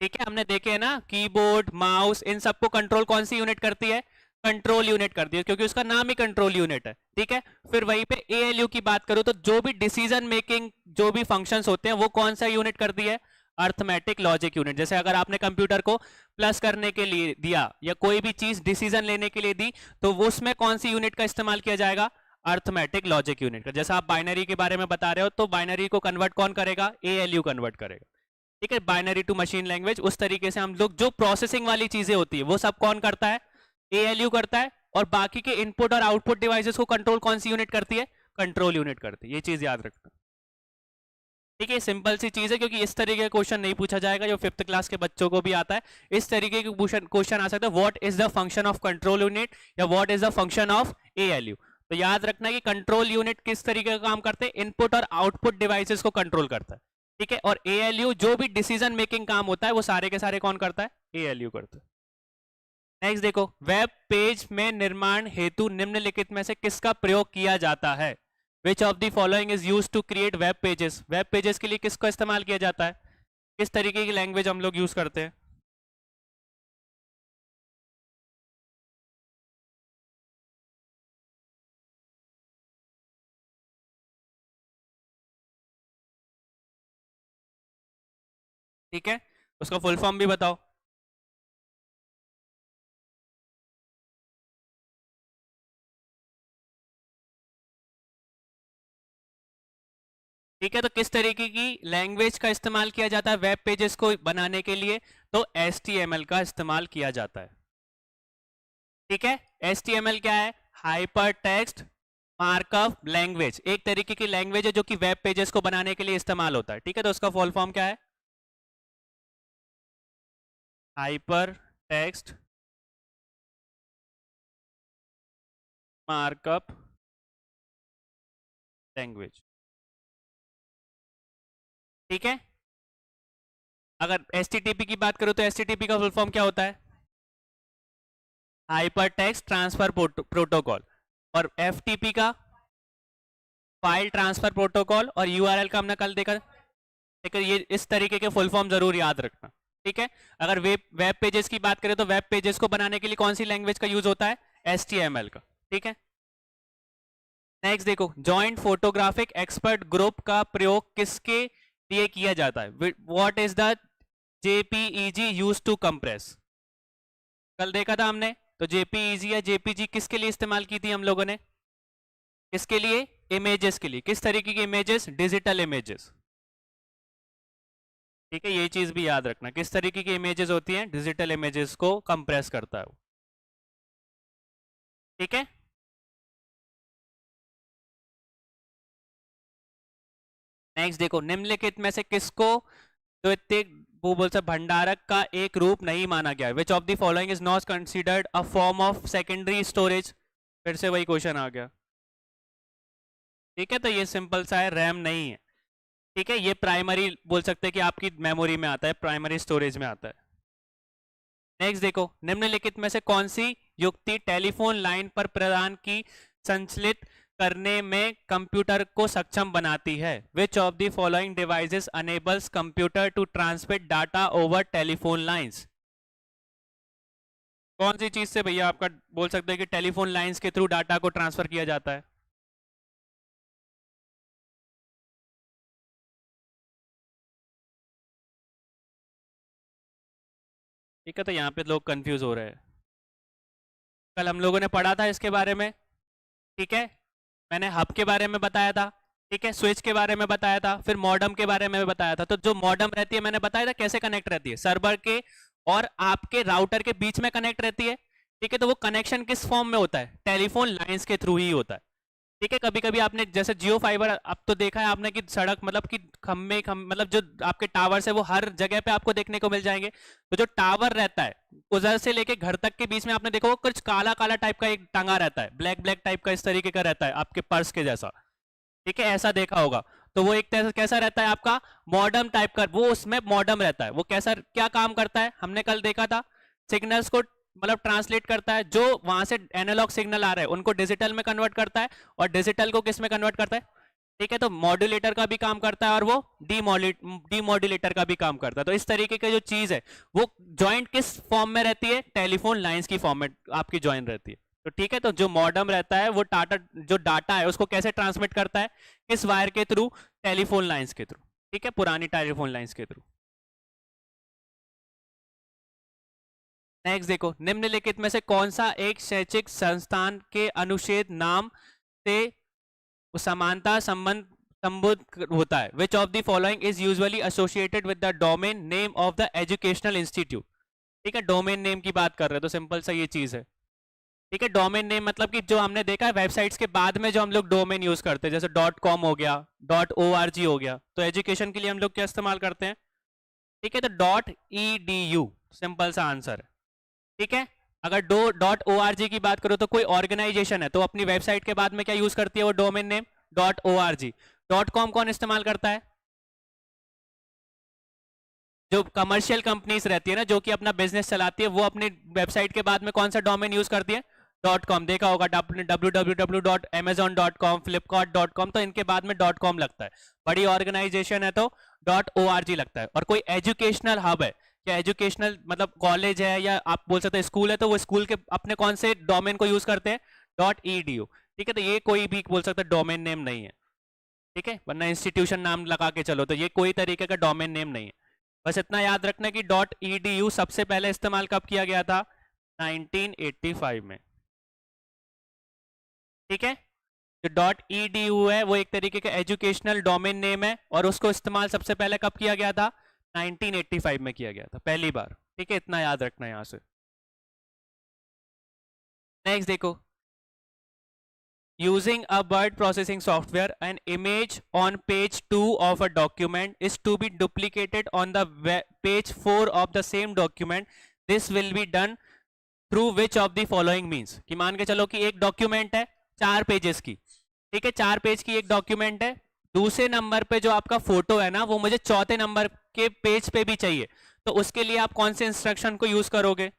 ठीक है, हमने देखे है ना, कीबोर्ड माउस इन सबको कंट्रोल कौन सी यूनिट करती है, कंट्रोल यूनिट करती है, क्योंकि उसका नाम ही कंट्रोल यूनिट है। ठीक है, फिर वहीं पे एएलयू की बात करूं तो जो भी डिसीजन मेकिंग जो भी फंक्शंस होते हैं वो कौन सा यूनिट करती है, अर्थमेटिक लॉजिक यूनिट। जैसे अगर आपने कंप्यूटर को प्लस करने के लिए दिया या कोई भी चीज डिसीजन लेने के लिए दी तो वो उसमें कौन सी यूनिट का इस्तेमाल किया जाएगा, अर्थमेटिक लॉजिक यूनिट का। जैसा आप बाइनरी के बारे में बता रहे हो तो बाइनरी को कन्वर्ट कौन करेगा, एएलयू कन्वर्ट करेगा। ठीक है, बाइनरी टू मशीन लैंग्वेज, उस तरीके से हम लोग जो प्रोसेसिंग वाली चीजें होती है वो सब कौन करता है, एएलयू करता है, और बाकी के इनपुट और आउटपुट डिवाइसेस को कंट्रोल कौन सी यूनिट करती है, कंट्रोल यूनिट करती है। ये चीज याद रखना। ठीक है, सिंपल सी चीज है, क्योंकि इस तरीके का क्वेश्चन नहीं पूछा जाएगा, जो 5th क्लास के बच्चों को भी आता है। इस तरीके के क्वेश्चन आ सकता है, what is the function of control unit या what is the function of ALU. तो याद रखना कि कंट्रोल यूनिट किस तरीके का काम करते हैं, इनपुट और आउटपुट डिवाइसेस को कंट्रोल करता है। ठीक है, और एएलयू जो भी डिसीजन मेकिंग काम होता है वो सारे के सारे कौन करता है, एएलयू करता है। नेक्स्ट देखो, वेब पेज में निर्माण हेतु निम्नलिखित में से किसका प्रयोग किया जाता है, which of the following is use to create web pages. Web pages के लिए किसका इस्तेमाल किया जाता है, किस तरीके की लैंग्वेज हम लोग यूज करते हैं। ठीक है, उसका फुल फॉर्म भी बताओ। ठीक है, तो किस तरीके की लैंग्वेज का इस्तेमाल किया जाता है वेब पेजेस को बनाने के लिए, तो HTML का इस्तेमाल किया जाता है। ठीक है, HTML क्या है, हाइपर टेक्स्ट मार्कअप लैंग्वेज, एक तरीके की लैंग्वेज है जो कि वेब पेजेस को बनाने के लिए इस्तेमाल होता है। ठीक है, तो उसका फुल फॉर्म क्या है, हाइपर टेक्स्ट मार्कअप लैंग्वेज। ठीक है, अगर HTTP की बात करूं तो HTTP का फुल फॉर्म क्या होता है, हाइपर टेक्स्ट ट्रांसफर प्रोटोकॉल, और एफटीपी का फाइल ट्रांसफर प्रोटोकॉल, और यूआरएल का हमने कल देखा। लेकिन ये इस तरीके के फुल फॉर्म जरूर याद रखना, ठीक है। अगर वेब पेजेस की बात करें तो वेब पेजेस को बनाने के लिए कौन सी लैंग्वेज का यूज होता है, HTML का, ठीक है। नेक्स्ट देखो, जॉइंट फोटोग्राफिक एक्सपर्ट ग्रुप का प्रयोग किसके लिए किया जाता है, what is the JPEG use to compress, कल देखा था हमने। तो JPEG या JPG किसके लिए इस्तेमाल की थी हम लोगों ने, किसके लिए, इमेजेस के लिए। किस तरीके की इमेजेस, डिजिटल इमेजेस, ठीक है। ये चीज भी याद रखना, किस तरीके की इमेजेस होती हैं, डिजिटल इमेजेस को कंप्रेस करता है वो, ठीक है। नेक्स्ट देखो, निम्नलिखित में से किसको द्वितीयक भूगोल से भंडारक का एक रूप नहीं माना गया, विच of the following is not considered a form of secondary storage, फिर से वही क्वेश्चन आ गया, ठीक है। तो ये सिंपल सा है, रैम नहीं है, ठीक है। ये प्राइमरी बोल सकते हैं कि आपकी मेमोरी में आता है, प्राइमरी स्टोरेज में आता है। नेक्स्ट देखो, निम्नलिखित में से कौन सी युक्ति टेलीफोन लाइन पर प्रदान की संचालित करने में कंप्यूटर को सक्षम बनाती है, which of the following devices enables computer to transmit data over telephone lines, कौन सी चीज से भैया आपका बोल सकते हैं कि टेलीफोन लाइंस के थ्रू डाटा को ट्रांसफर किया जाता है। ठीक है, तो यहाँ पे लोग कंफ्यूज हो रहे हैं, कल हम लोगों ने पढ़ा था इसके बारे में, ठीक है। मैंने हब के बारे में बताया था, ठीक है, स्विच के बारे में बताया था, फिर मॉडम के बारे में भी बताया था। तो जो मॉडम रहती है, मैंने बताया था कैसे कनेक्ट रहती है, सर्वर के और आपके राउटर के बीच में कनेक्ट रहती है, ठीक है। तो वो कनेक्शन किस फॉर्म में होता है, टेलीफोन लाइंस के थ्रू ही होता है, ठीक है। कभी कभी आपने जैसे जियो फाइबर अब तो देखा है आपने कि सड़क मतलब कि खम्भे मतलब जो आपके टावर है वो हर जगह पे आपको देखने को मिल जाएंगे। तो जो टावर रहता है उधर से लेके घर तक के बीच में आपने देखा होगा कुछ काला काला टाइप का एक टंगा रहता है, ब्लैक ब्लैक टाइप का इस तरीके का रहता है आपके पर्स के जैसा, ठीक है, ऐसा देखा होगा। तो वो एक तरह कैसा रहता है आपका, मॉडर्म टाइप का, वो उसमें मॉडर्म रहता है। वो कैसा क्या काम करता है, हमने कल देखा था, सिग्नल्स को मतलब ट्रांसलेट करता है, जो वहां से एनालॉग सिग्नल आ रहे हैं उनको डिजिटल में कन्वर्ट करता है, और डिजिटल को किस में कन्वर्ट करता है, ठीक है। तो मॉड्यूलेटर का भी काम करता है और वो डीमॉड्यूलेटर का भी काम करता है। तो इस तरीके की जो चीज है वो ज्वाइंट किस फॉर्म में रहती है, टेलीफोन लाइंस की फॉर्म में आपकी ज्वाइन रहती है। तो ठीक है, तो जो मॉडम रहता है वो टाटा जो डाटा है उसको कैसे ट्रांसमिट करता है, किस वायर के थ्रू, टेलीफोन लाइंस के थ्रू, ठीक है, पुरानी टेलीफोन लाइंस के थ्रू। नेक्स्ट देखो, निम्नलिखित में से कौन सा एक शैक्षिक संस्थान के अनुच्छेद नाम से समानता संबंध संबोध होता है, which of the following is usually associated with the domain name of the educational institute, ठीक है। डोमेन नेम की बात कर रहे हैं तो सिंपल सा ये चीज है, ठीक है। डोमेन नेम मतलब कि जो हमने देखा है वेबसाइट्स के बाद में जो हम लोग डोमेन यूज करते हैं, जैसे .com हो गया, .org हो गया, तो एजुकेशन के लिए हम लोग क्या इस्तेमाल करते हैं, ठीक है। तो .edu सिंपल सा आंसर है, ठीक है। अगर .org की बात करो तो कोई ऑर्गेनाइजेशन है तो अपनी वेबसाइट के बाद में क्या यूज करती है, वो डोमेन नेम .org। .com कौन इस्तेमाल करता है, जो कमर्शियल कंपनीज रहती है ना, जो कि अपना बिजनेस चलाती है, वो अपनी वेबसाइट के बाद में कौन सा डोमेन यूज करती है, .com। देखा होगा आपने www.amazon.com, flipkart.com, तो इनके बाद में .com लगता है। बड़ी ऑर्गेनाइजेशन है तो .org लगता है। और कोई एजुकेशनल हब है, क्या एजुकेशनल मतलब कॉलेज है या आप बोल सकते हैं स्कूल है, तो वो स्कूल के अपने कौन से डोमेन को यूज करते हैं, .edu, ठीक है। तो ये कोई भी बोल सकते हैं डोमेन नेम नहीं है, ठीक है, वरना इंस्टीट्यूशन नाम लगा के चलो, तो ये कोई तरीके का डोमेन नेम नहीं है। बस इतना याद रखना कि .edu सबसे पहले इस्तेमाल कब किया गया था, 1985 में, ठीक है। जो .edu है वो एक तरीके का एजुकेशनल डोमेन नेम है, और उसको इस्तेमाल सबसे पहले कब किया गया था, 1985 में किया गया था पहली बार, ठीक है। इतना याद रखना यहां से। नेक्स्ट देखो, using a word processing software an image on page 2 of a document is to be duplicated on the page 4 of the same document, this will be done through which of the following means, कि मान के चलो कि एक document है 4 pages की, ठीक है, 4 पेज की एक डॉक्यूमेंट है, दूसरे नंबर पे जो आपका फोटो है ना वो मुझे चौथे नंबर के पेज पे भी चाहिए, तो उसके लिए आप कौन से इंस्ट्रक्शन को यूज करोगे,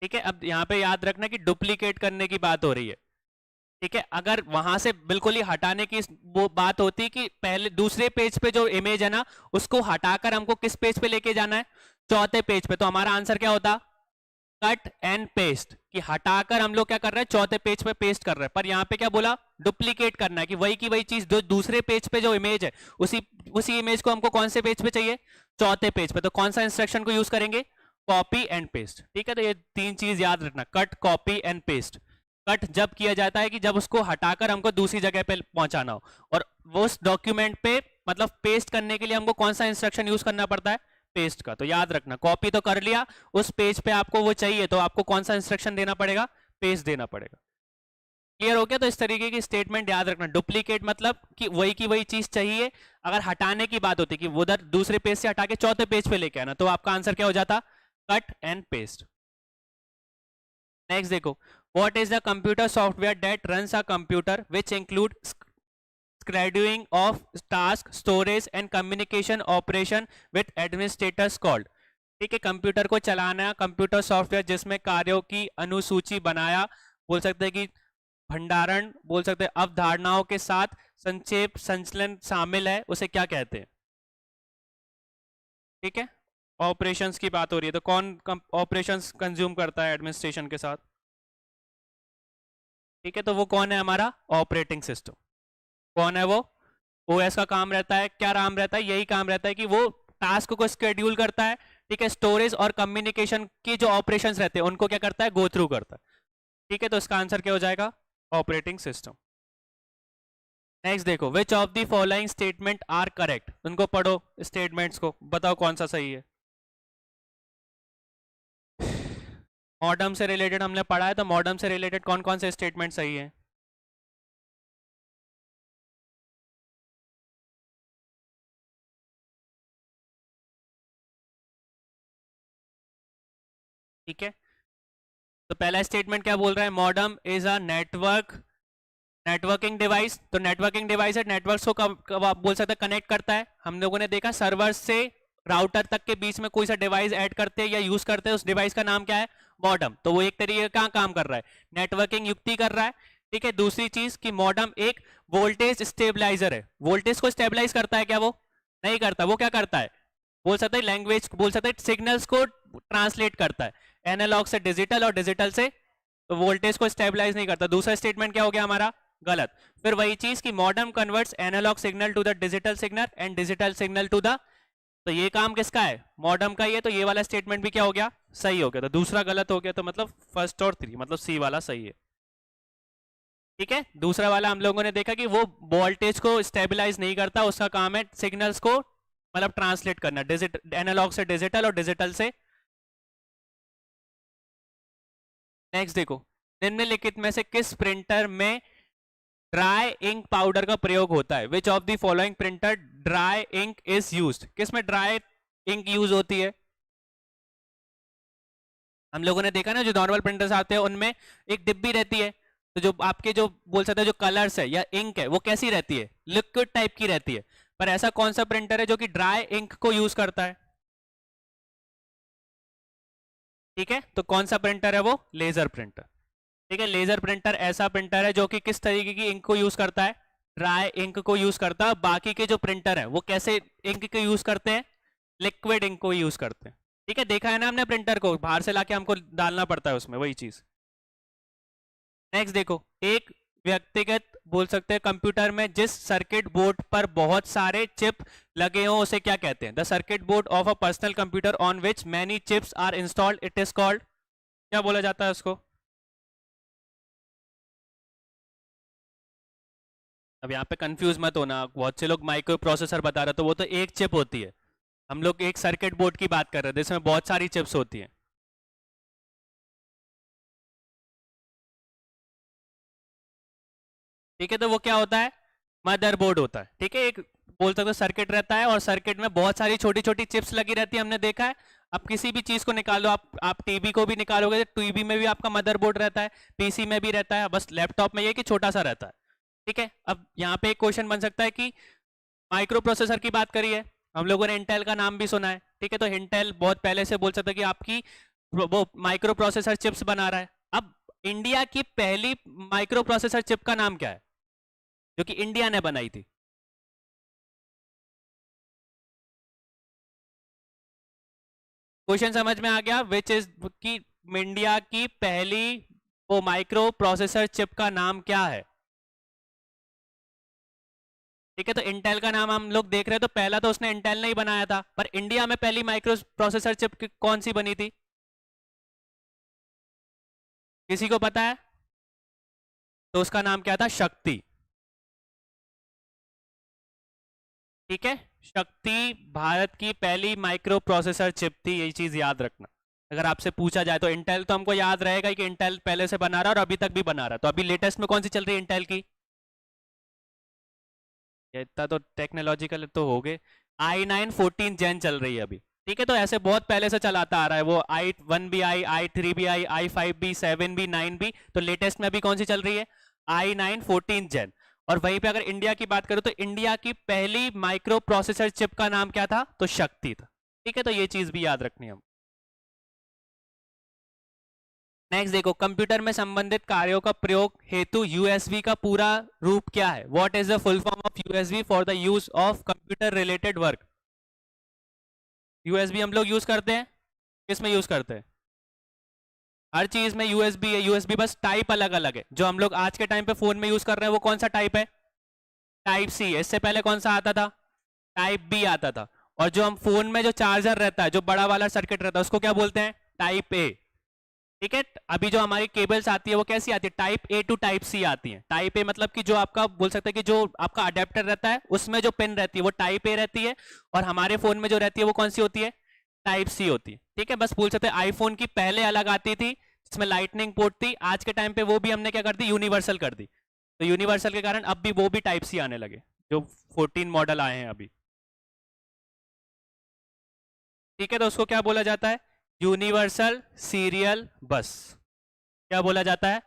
ठीक है, अब यहाँ पे याद रखना कि डुप्लीकेट करने की बात हो रही है। ठीक है, अगर वहां से बिल्कुल ही हटाने की वो बात होती कि पहले दूसरे पेज पे जो इमेज है ना उसको हटाकर हमको किस पेज पे लेके जाना है, चौथे पेज पे, तो हमारा आंसर क्या होता, कट एंड पेस्ट, कि हटाकर हम लोग क्या कर रहे हैं, चौथे पेज पे पेस्ट कर रहे हैं। पर यहाँ पे क्या बोला, डुप्लीकेट करना है, कि वही की वही चीज जो दूसरे पेज पे जो इमेज है उसी उसी इमेज को हमको कौन से पेज पे चाहिए, चौथे पेज पे। तो कौन सा इंस्ट्रक्शन को यूज करेंगे, कॉपी एंड पेस्ट। ठीक है, तो ये तीन चीज याद रखना, cut, copy and paste. Cut जब किया जाता है कि जब उसको हटाकर हमको दूसरी जगह पे पहुंचाना हो, और वो उस डॉक्यूमेंट पे मतलब पेस्ट करने के लिए हमको कौन सा इंस्ट्रक्शन यूज करना पड़ता है, पेस्ट का। तो याद रखना, कॉपी तो कर लिया, उस पेज पे आपको वो चाहिए तो आपको कौन सा इंस्ट्रक्शन देना पड़ेगा, पेस्ट देना पड़ेगा। क्लियर हो गया? तो इस तरीके की स्टेटमेंट याद रखना। डुप्लीकेट मतलब कि वही की वही चीज चाहिए, अगर हटाने की बात होती कि वो उधर दूसरे पेज से हटा के चौथे पेज पे लेके आना, तो आपका आंसर क्या हो जाता, कट एंड पेस्ट। नेक्स्ट देखो, what is the computer software that runs a computer which include scheduling of task, storage and communication operation with administrators called। ठीक है, कंप्यूटर को चलाना, कंप्यूटर सॉफ्टवेयर जिसमें कार्यों की अनुसूची बनाया, बोल सकते हैं कि भंडारण, बोल सकते हैं अवधारणाओं के साथ संक्षेप संचलन शामिल है, उसे क्या कहते हैं। ठीक है, ऑपरेशंस की बात हो रही है, तो कौन ऑपरेशंस कंज्यूम करता है एडमिनिस्ट्रेशन के साथ। ठीक है, तो वो कौन है, हमारा ऑपरेटिंग सिस्टम। कौन है वो, ओएस का काम रहता है, क्या काम रहता है, यही काम रहता है कि वो टास्क को शेड्यूल करता है। ठीक है, स्टोरेज और कम्युनिकेशन की जो ऑपरेशंस रहते हैं उनको क्या करता है, गो थ्रू करता है। ठीक है, तो इसका आंसर क्या हो जाएगा, ऑपरेटिंग सिस्टम। नेक्स्ट देखो, which of the following statement are correct. उनको पढ़ो स्टेटमेंट्स को, बताओ कौन सा सही है। मॉडर्म से रिलेटेड हमने पढ़ा है, तो मॉडर्म से रिलेटेड कौन कौन से स्टेटमेंट सही है। ठीक है, तो पहला स्टेटमेंट क्या बोल रहा है, modem is a networking device. तो नेटवर्किंग डिवाइस है, नेटवर्क्स को कब आप बोल सकते हैं कनेक्ट करता है। हम लोगों ने देखा सर्वर से राउटर तक के बीच में कोई सा डिवाइस ऐड करते हैं या यूज करते हैं, उस डिवाइस का नाम क्या है, मॉडम। तो वो एक तरीके का काम कर रहा है, नेटवर्किंग युक्ति कर रहा है। ठीक है, दूसरी चीज कि मॉडम एक वोल्टेज स्टेबलाइजर है। वोल्टेज को स्टेबलाइज करता है क्या, वो नहीं करता। वो क्या करता है, बोल सकते हैं लैंग्वेज, बोल सकते हैं सिग्नल्स को ट्रांसलेट करता है, एनालॉग से डिजिटल और डिजिटल से, तो वोल्टेज को स्टेबलाइज नहीं करता। दूसरा स्टेटमेंट क्या हो गया हमारा, गलत। फिर वही चीज कि modem converts analog signal to the digital signal and digital signal to the, तो ये काम किसका है, मॉडर्म का ही है। तो ये वाला स्टेटमेंट भी क्या हो गया, सही हो गया। तो दूसरा गलत हो गया, तो मतलब फर्स्ट और थ्री, मतलब सी वाला सही है। ठीक है, दूसरा वाला हम लोगों ने देखा कि वो वोल्टेज को स्टेबलाइज नहीं करता, उसका काम है सिग्नल्स को मतलब ट्रांसलेट करना, डिजिटल एनालॉग से डिजिटल और डिजिटल से। नेक्स्ट देखो, निम्नलिखित में से किस प्रिंटर में ड्राई इंक पाउडर का प्रयोग होता है। Which of the following printer dry ink is used. किस में ड्राई इंक यूज होती है, हम लोगों ने देखा ना जो नॉर्मल प्रिंटर्स आते हैं उनमें एक डिब्बी रहती है, तो जो आपके जो बोल सकते हैं जो कलर्स है या इंक है वो कैसी रहती है, लिक्विड टाइप की रहती है। पर ऐसा कौन सा प्रिंटर है जो कि ड्राई इंक को यूज करता है। ठीक है, तो कौन सा प्रिंटर है वो, लेजर प्रिंटर। ठीक है, लेजर प्रिंटर ऐसा प्रिंटर है जो कि किस तरीके की इंक को यूज करता है, ड्राई इंक को यूज करता है। बाकी के जो प्रिंटर है वो कैसे इंक को यूज करते हैं, लिक्विड इंक को यूज करते हैं। ठीक है, देखा है ना हमने, प्रिंटर को बाहर से लाके हमको डालना पड़ता है उसमें, वही चीज। नेक्स्ट देखो, एक व्यक्तिगत बोल सकते हैं कंप्यूटर में जिस सर्किट बोर्ड पर बहुत सारे चिप लगे हो उसे क्या कहते हैं। The circuit board of a personal computer on which many chips are installed, it is called, क्या बोला जाता है उसको। अब यहाँ पे कंफ्यूज मत होना, बहुत से लोग माइक्रो प्रोसेसर बता रहे, तो वो तो एक चिप होती है, हम लोग एक सर्किट बोर्ड की बात कर रहे थे, इसमें बहुत सारी चिप्स होती हैं। ठीक है, तो वो क्या होता है, मदरबोर्ड होता है। ठीक है, एक बोल सकते हो सर्किट रहता है और सर्किट में बहुत सारी छोटी छोटी चिप्स लगी रहती है, हमने देखा है। अब किसी भी चीज को निकालो, आप टीवी को भी निकालोगे तो टीवी में भी आपका मदरबोर्ड रहता है, पीसी में भी रहता है, बस लैपटॉप में ये कि छोटा सा रहता है। ठीक है, अब यहाँ पे एक क्वेश्चन बन सकता है कि माइक्रो प्रोसेसर की बात करी है, हम लोगों ने इंटेल का नाम भी सुना है। ठीक है, तो इंटेल बहुत पहले से बोल सकते हैं कि आपकी वो माइक्रो प्रोसेसर चिप्स बना रहा है। अब इंडिया की पहली माइक्रो प्रोसेसर चिप का नाम क्या है जो कि इंडिया ने बनाई थी? क्वेश्चन समझ में आ गया? विच इज की इंडिया की पहली वो माइक्रो प्रोसेसर चिप का नाम क्या है? ठीक है, तो इंटेल का नाम हम लोग देख रहे हैं, तो पहला तो उसने इंटेल ने ही बनाया था, पर इंडिया में पहली माइक्रो प्रोसेसर चिप कौन सी बनी थी? किसी को पता है? तो उसका नाम क्या था? शक्ति। ठीक है, शक्ति भारत की पहली माइक्रो प्रोसेसर चिप थी, यही चीज याद रखना। अगर आपसे पूछा जाए तो इंटेल तो हमको याद रहेगा कि इंटेल पहले से बना रहा है और अभी तक भी बना रहा है। तो अभी लेटेस्ट में कौन सी चल रही है इंटेल की? ये इतना तो टेक्नोलॉजिकल तो हो गए, i9 14 जेन चल रही है अभी। ठीक है, तो ऐसे बहुत पहले से चलाता आ रहा है वो, i1 भी आई, i3 भी आई, i5 भी, 7 भी, 9 भी। तो लेटेस्ट में अभी कौन सी चल रही है? i9 14 जेन। और वहीं पे अगर इंडिया की बात करूं तो इंडिया की पहली माइक्रो प्रोसेसर चिप का नाम क्या था? तो शक्ति था। ठीक है, तो ये चीज भी याद रखनी है हम। नेक्स्ट देखो, कंप्यूटर में संबंधित कार्यों का प्रयोग हेतु यूएसबी का पूरा रूप क्या है? What is the full form of USB for the use of computer related work? USB हम लोग यूज करते हैं, किस में यूज करते हैं? हर चीज में यूएसबी है। यूएसबी बस टाइप अलग अलग है। जो हम लोग आज के टाइम पे फोन में यूज कर रहे हैं वो कौन सा टाइप है? टाइप सी है। इससे पहले कौन सा आता था? टाइप बी आता था। और जो हम फोन में जो चार्जर रहता है, जो बड़ा वाला सर्किट रहता है, उसको क्या बोलते हैं? Type A. ठीक है, अभी जो हमारी केबल्स आती है वो कैसी आती है? Type A to type C आती है। टाइप ए मतलब कि जो आपका बोल सकते हैं कि जो आपका अडेप्टर रहता है उसमें जो पिन रहती है वो टाइप ए रहती है, और हमारे फोन में जो रहती है वो कौन सी होती है? टाइप सी होती है। ठीक है, बस बोल सकते हैं आईफोन की पहले अलग आती थी जिसमें लाइटनिंग पोर्ट थी, आज के टाइम पे वो भी हमने क्या कर दी? यूनिवर्सल कर दी। तो यूनिवर्सल के कारण अब भी वो भी टाइप सी आने लगे, जो 14 मॉडल आए हैं अभी। ठीक है, तो उसको क्या बोला जाता है? यूनिवर्सल सीरियल बस। क्या बोला जाता है?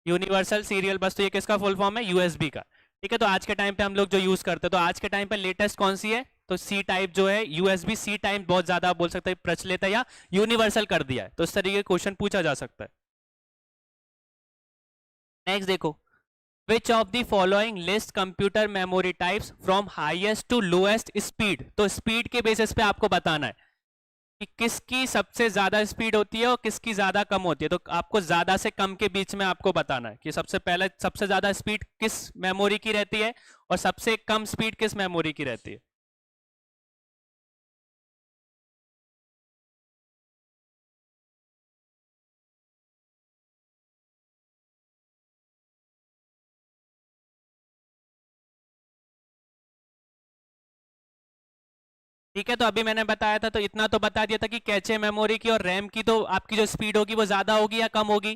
यूनिवर्सल सीरियल बस। तो ये किसका फुल फॉर्म है? यूएसबी का। ठीक है, तो आज के टाइम पे हम लोग जो यूज करते हैं, तो आज के टाइम पे लेटेस्ट कौन सी है? तो सी टाइप जो है, यूएसबी सी टाइप बहुत ज्यादा बोल सकते हैं प्रचलित है, या यूनिवर्सल कर दिया है। तो इस तरीके का क्वेश्चन पूछा जा सकता है। नेक्स्ट देखो, which of the following list computer memory types from highest to lowest speed? तो स्पीड के बेसिस पे आपको बताना है कि किसकी सबसे ज्यादा स्पीड होती है और किसकी ज्यादा कम होती है। तो आपको ज्यादा से कम के बीच में आपको बताना है कि सबसे पहले सबसे ज्यादा स्पीड किस मेमोरी की रहती है और सबसे कम स्पीड किस मेमोरी की रहती है। ठीक है, तो अभी मैंने बताया था, तो इतना तो बता दिया था कि कैचे मेमोरी की और रैम की तो आपकी जो स्पीड होगी वो ज्यादा होगी या कम होगी?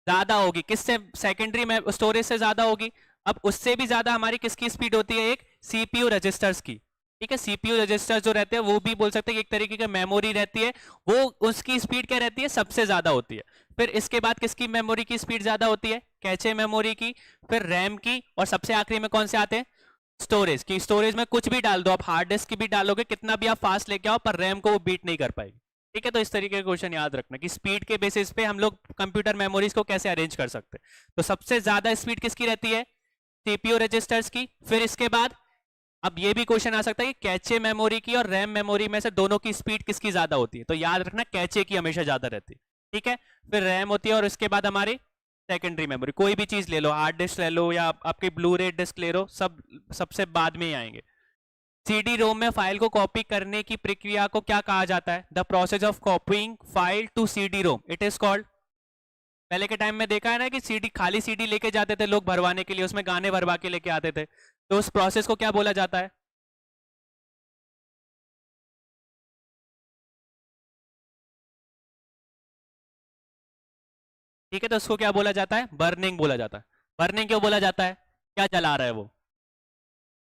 ज्यादा होगी। किससे? सेकेंडरी में स्टोरेज से ज्यादा होगी। अब उससे भी ज्यादा हमारी किसकी स्पीड होती है? एक सीपीयू रजिस्टर्स की। ठीक है, सीपीयू रजिस्टर्स जो रहते हैं वो भी बोल सकते हैं कि एक तरीके की मेमोरी रहती है, वो उसकी स्पीड क्या रहती है? सबसे ज्यादा होती है। फिर इसके बाद किसकी मेमोरी की स्पीड ज्यादा होती है? कैचे मेमोरी की। फिर रैम की, और सबसे आखिरी में कौन से आते हैं? स्टोरेज की। स्टोरेज में कुछ भी डाल दो आप, हार्ड डिस्क की भी डालोगे, कितना भी आप फास्ट लेके आओ, पर रैम को वो बीट नहीं कर पाएगी। ठीक है, तो इस तरीके का क्वेश्चन याद रखना कि स्पीड के बेसिस पे हम लोग कंप्यूटर मेमोरीज को कैसे अरेंज कर सकते हैं। तो सबसे ज्यादा स्पीड किसकी रहती है? सीपीयू रजिस्टर्स की। फिर इसके बाद अब ये भी क्वेश्चन आ सकता है कि कैचे मेमोरी की और रैम मेमोरी में से दोनों की स्पीड किसकी ज्यादा होती है? तो याद रखना कैचे की हमेशा ज्यादा रहती है। ठीक है, फिर रैम होती है, और इसके बाद हमारी सेकेंडरी मेमोरी। कोई भी चीज ले लो, हार्ड डिस्क ले लो या आपकी ब्लू रे डिस्क ले लो, सब सबसे बाद में ही आएंगे। सीडी रोम में फाइल को कॉपी करने की प्रक्रिया को क्या कहा जाता है? The process of copying file to CD ROM, it is called. पहले के टाइम में देखा है ना कि सीडी, खाली सीडी लेके जाते थे लोग भरवाने के लिए, उसमें गाने भरवा के लेके आते थे, तो उस प्रोसेस को क्या बोला जाता है? ठीक है, तो उसको क्या बोला जाता है? बर्निंग बोला जाता है। बर्निंग क्यों बोला जाता है? क्या जला रहा है वो?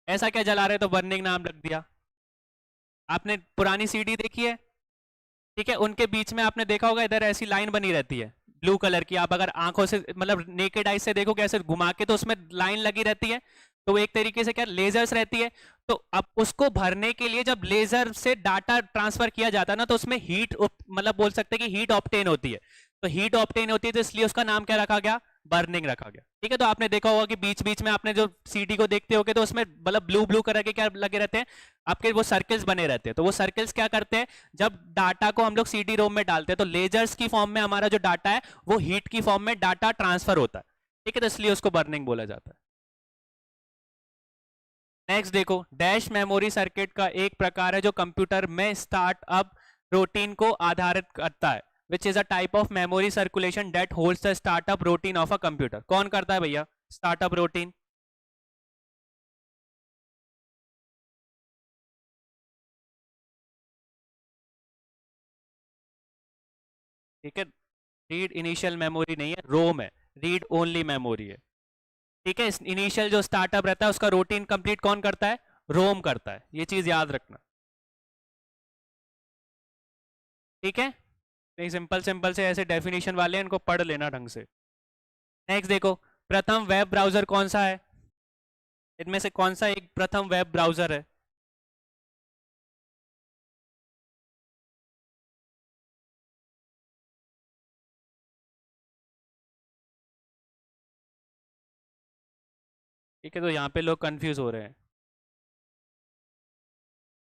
ऐसा क्या जला रहे, तो बर्निंग नाम रख दिया। आपने पुरानी सीडी देखी है? ठीक है, उनके बीच में आपने देखा होगा इधर ऐसी लाइन बनी रहती है ब्लू कलर की। आप अगर आंखों से मतलब नेकेड आई से देखो कैसे घुमा के, तो उसमें लाइन लगी रहती है। तो वो एक तरीके से क्या लेजर्स रहती है। तो अब उसको भरने के लिए जब लेजर से डाटा ट्रांसफर किया जाता है ना, तो उसमें हीट मतलब बोल सकते हैं कि हीट ऑब्टेन होती है। तो हीट ऑब्टेन होती है, तो इसलिए उसका नाम क्या रखा गया, बर्निंग रखा गया। ठीक है, तो आपने देखा होगा कि बीच बीच में आपने जो सीडी को देखते होगे तो उसमें मतलब ब्लू ब्लू कलर के क्या लगे रहते हैं आपके, वो सर्कल्स बने रहते हैं। तो वो सर्कल्स क्या करते हैं, जब डाटा को हम लोग सीडी रोम में डालते हैं तो लेजर्स की फॉर्म में हमारा जो डाटा है वो हीट की फॉर्म में डाटा ट्रांसफर होता है। ठीक है, तो इसलिए उसको बर्निंग बोला जाता है। नेक्स्ट देखो, डैश मेमोरी सर्किट का एक प्रकार है जो कंप्यूटर में स्टार्टअप रूटीन को आधारित करता है, which is a type of memory circulation that holds the startup routine of a computer. कौन करता है भैया स्टार्टअप रूटीन? ठीक है, रीड इनिशियल मेमोरी नहीं है, रोम है, रीड ओनली मेमोरी है। ठीक है, इनिशियल जो स्टार्टअप रहता है उसका रूटीन कंप्लीट कौन करता है, रोम करता है, ये चीज याद रखना। ठीक है, नहीं सिंपल सिंपल से ऐसे डेफिनेशन वाले हैं, इनको पढ़ लेना ढंग से। नेक्स्ट देखो, प्रथम वेब ब्राउजर कौन सा है, इनमें से कौन सा एक प्रथम वेब ब्राउजर है? ठीक है, तो यहाँ पे लोग कंफ्यूज हो रहे हैं।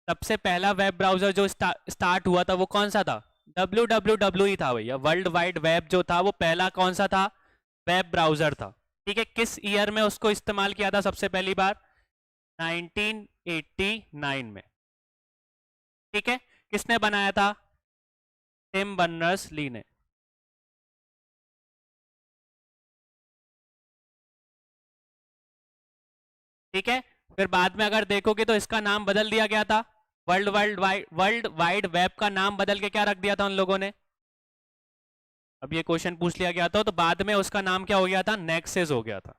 सबसे पहला वेब ब्राउजर जो स्टार्ट हुआ था वो कौन सा था, www ही था भैया। वर्ल्ड वाइड वेब जो था वो पहला कौन सा था, वेब ब्राउजर था। ठीक है, किस ईयर में उसको इस्तेमाल किया था सबसे पहली बार, 1989 में। ठीक है, किसने बनाया था, टिम बर्नर्स ली ने। ठीक है, फिर बाद में अगर देखोगे तो इसका नाम बदल दिया गया था, वर्ल्ड वाइड वेब का नाम बदल के क्या रख दिया था उन लोगों ने। अब ये क्वेश्चन पूछ लिया गया था तो बाद में उसका नाम क्या हो गया था, नेक्सस हो गया था।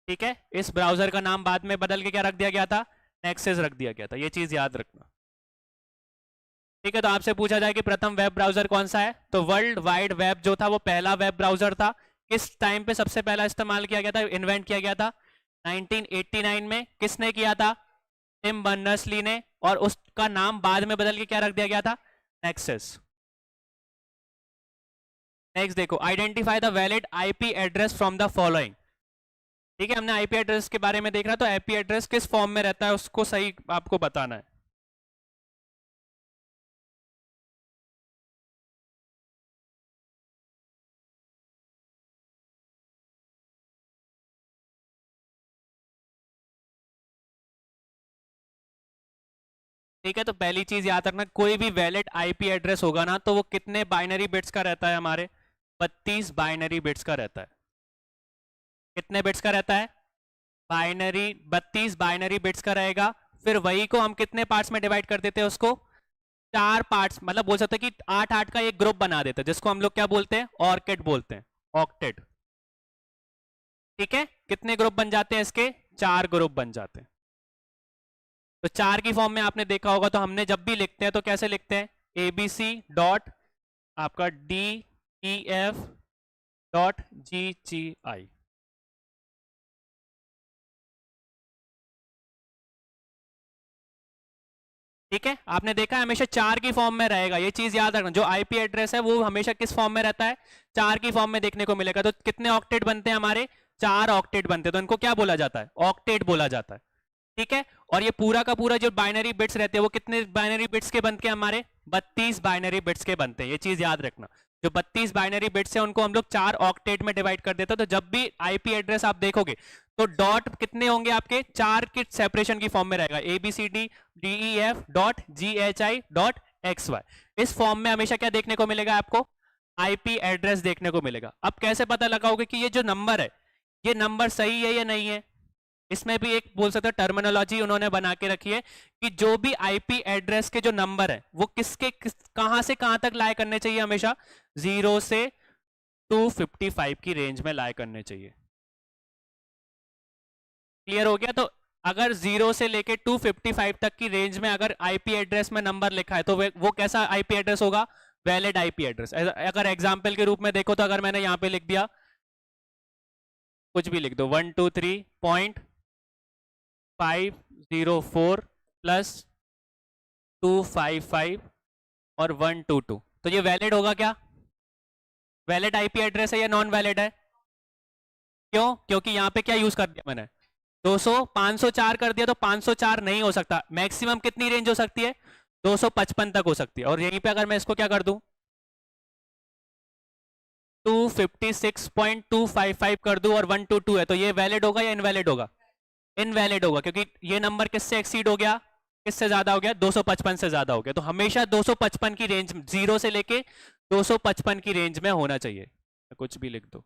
ठीक है, इस ब्राउजर का नाम बाद में बदल के क्या रख दिया गया था, नेक्सस रख दिया गया था, ये चीज याद रखना। ठीक है, तो आपसे पूछा जाए कि प्रथम वेब ब्राउजर कौन सा है, तो वर्ल्ड वाइड वेब जो था वो पहला वेब ब्राउजर था। किस टाइम पे सबसे पहला इस्तेमाल किया गया था, इन्वेंट किया गया था 1989 में। किसने किया था, टिम बर्नर्स ली ने, और उसका नाम बाद में बदल के क्या रख दिया गया था, नेक्सस। नेक्स्ट देखो, identify the valid IP address from the following. ठीक है, हमने आईपी एड्रेस के बारे में देख रहा, तो आईपी एड्रेस किस फॉर्म में रहता है उसको सही आपको बताना है। ठीक है, तो पहली चीज याद रखना, कोई भी वैलिड आईपी एड्रेस होगा ना तो वो कितने बाइनरी बिट्स का रहता है, हमारे 32 बाइनरी बिट्स का रहता है। कितने बिट्स का रहता है, बाइनरी 32 बाइनरी बिट्स का रहेगा। फिर वही को हम कितने पार्ट्स में डिवाइड कर देते हैं, उसको 4 पार्ट्स, मतलब बोल सकते हैं कि 8 8 का एक ग्रुप बना देते हैं, जिसको हम लोग क्या बोलते हैं, ऑर्केट बोलते हैं, ऑक्टेट। ठीक है, कितने ग्रुप बन जाते हैं इसके, 4 ग्रुप बन जाते हैं। तो 4 की फॉर्म में आपने देखा होगा, तो हमने जब भी लिखते हैं तो कैसे लिखते हैं, ABC डॉट आपका DEF डॉट GGI। ठीक है, आपने देखा है हमेशा 4 की फॉर्म में रहेगा, ये चीज याद रखना। जो आईपी एड्रेस है वो हमेशा किस फॉर्म में रहता है, 4 की फॉर्म में देखने को मिलेगा। तो कितने ऑक्टेट बनते हैं हमारे, 4 ऑक्टेट बनते हैं, तो इनको क्या बोला जाता है, ऑक्टेट बोला जाता है। ठीक है, और ये पूरा का पूरा जो बाइनरी बिट्स रहते हैं वो कितने बाइनरी बिट्स के बनते हैं, हमारे 32 बाइनरी बिट्स के बनते हैं, ये चीज याद रखना। जो 32 बाइनरी बिट्स है उनको हम लोग 4 ऑक्टेट में डिवाइड कर देते हैं। तो जब भी आईपी एड्रेस आप देखोगे तो डॉट कितने होंगे आपके, 4 के सेपरेशन की फॉर्म में रहेगा, ABCD DEF.GHI.XY। इस फॉर्म में हमेशा क्या देखने को मिलेगा आपको, आईपी एड्रेस देखने को मिलेगा। अब कैसे पता लगाओगे कि ये जो नंबर है ये नंबर सही है या नहीं है, इसमें भी एक बोल सकते हो टर्मिनोलॉजी उन्होंने बना के रखी है कि जो भी आईपी एड्रेस के जो नंबर है वो कहां से कहां तक लाए करने चाहिए, हमेशा 0 से 255 की रेंज में लाए करने चाहिए। क्लियर हो गया, तो अगर 0 से लेके 255 तक की रेंज में अगर आईपी एड्रेस में नंबर लिखा है तो वो कैसा आईपी एड्रेस होगा, वैलिड आईपी एड्रेस। अगर एग्जांपल के रूप में देखो तो अगर मैंने यहां पे लिख दिया कुछ भी लिख दो 123.504 प्लस 255 और 122, तो ये वैलिड होगा क्या? वैलिड आईपी एड्रेस है या नॉन वैलिड है? क्यों? क्योंकि यहाँ पे क्या यूज कर दिया मैंने, 200 504 कर दिया, तो 504 नहीं हो सकता। मैक्सिमम कितनी रेंज हो सकती है? 255 तक हो सकती है। और यहीं पे अगर मैं इसको क्या कर दूं, 256.255 कर दूं और 122 है, तो ये वैलिड होगा या इनवैलिड होगा? इनवैलिड होगा, क्योंकि ये नंबर किससे एक्सीड हो गया, किससे ज्यादा हो गया? 255 से ज्यादा हो गया। तो हमेशा 255 की रेंज, 0 से लेके 255 की रेंज में होना चाहिए। कुछ भी लिख दो।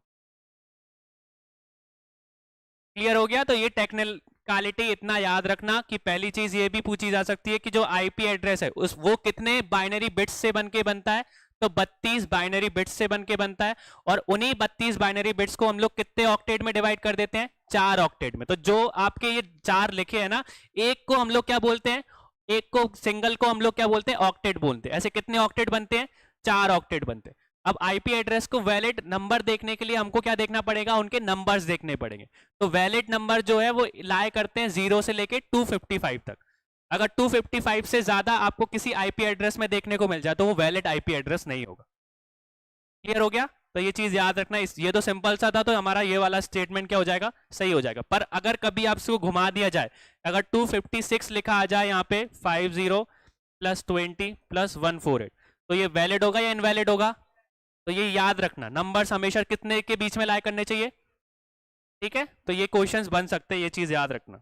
क्लियर हो गया? तो ये टेक्निकलिटी इतना याद रखना कि पहली चीज ये भी पूछी जा सकती है कि जो आईपी एड्रेस है उस वो कितने बाइनरी बिट्स से बनके बनता है, तो 32 बाइनरी बिट्स से बनके बनता है। और उन्हीं 32 बाइनरी बिट्स को हम लोग कितने ऑक्टेट में डिवाइड कर देते हैं? 4 ऑक्टेट में। तो जो आपके ये 4 लिखे हैं ना, एक को हम लोग क्या बोलते हैं, एक को सिंगल को हम लोग क्या बोलते हैं? ऑक्टेट बोलते हैं। ऐसे कितने ऑक्टेट बनते हैं? 4 ऑक्टेट बनते हैं। अब आईपी एड्रेस को वैलिड नंबर देखने के लिए हमको क्या देखना पड़ेगा? उनके नंबर्स देखने पड़ेंगे। तो वैलिड नंबर जो है वो लाए करते हैं 0 से लेके 255 तक। अगर 255 से ज्यादा आपको किसी आईपी एड्रेस में देखने को मिल जाए तो वो वैलिड आईपी एड्रेस नहीं होगा। क्लियर हो गया? तो ये चीज याद रखना। ये तो सिंपल सा था, तो हमारा ये वाला स्टेटमेंट क्या हो जाएगा? सही हो जाएगा। पर अगर कभी आपसे घुमा दिया जाए, अगर 256 लिखा आ जाए यहाँ पे 50 प्लस 20 प्लस 148, तो ये वैलिड होगा या इनवैलिड होगा? तो ये याद रखना, नंबर्स हमेशा कितने के बीच में लाए करने चाहिए। ठीक है, तो ये क्वेश्चंस बन सकते हैं, ये चीज याद रखना।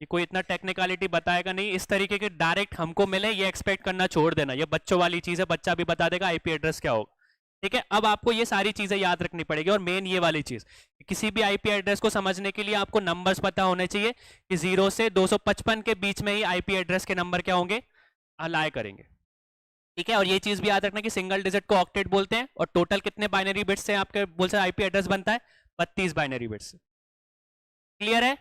ये कोई इतना टेक्निकलिटी बताएगा नहीं, इस तरीके के डायरेक्ट हमको मिले ये एक्सपेक्ट करना छोड़ देना। ये बच्चों वाली चीज है, बच्चा भी बता देगा आईपी एड्रेस क्या होगा। ठीक है, अब आपको ये सारी चीजें याद रखनी पड़ेगी। और मेन ये वाली चीज, किसी भी आईपी एड्रेस को समझने के लिए आपको नंबर्स पता होने चाहिए कि 0 से 255 के बीच में ही आईपी एड्रेस के नंबर क्या होंगे? अलाय करेंगे। ठीक है, और ये चीज भी याद रखना कि सिंगल डिजिट को ऑक्टेट बोलते हैं। और टोटल कितने बाइनरी बिट्स से आपके बोल से आईपी एड्रेस बनता है? 32 बाइनरी बिट्स। क्लियर है?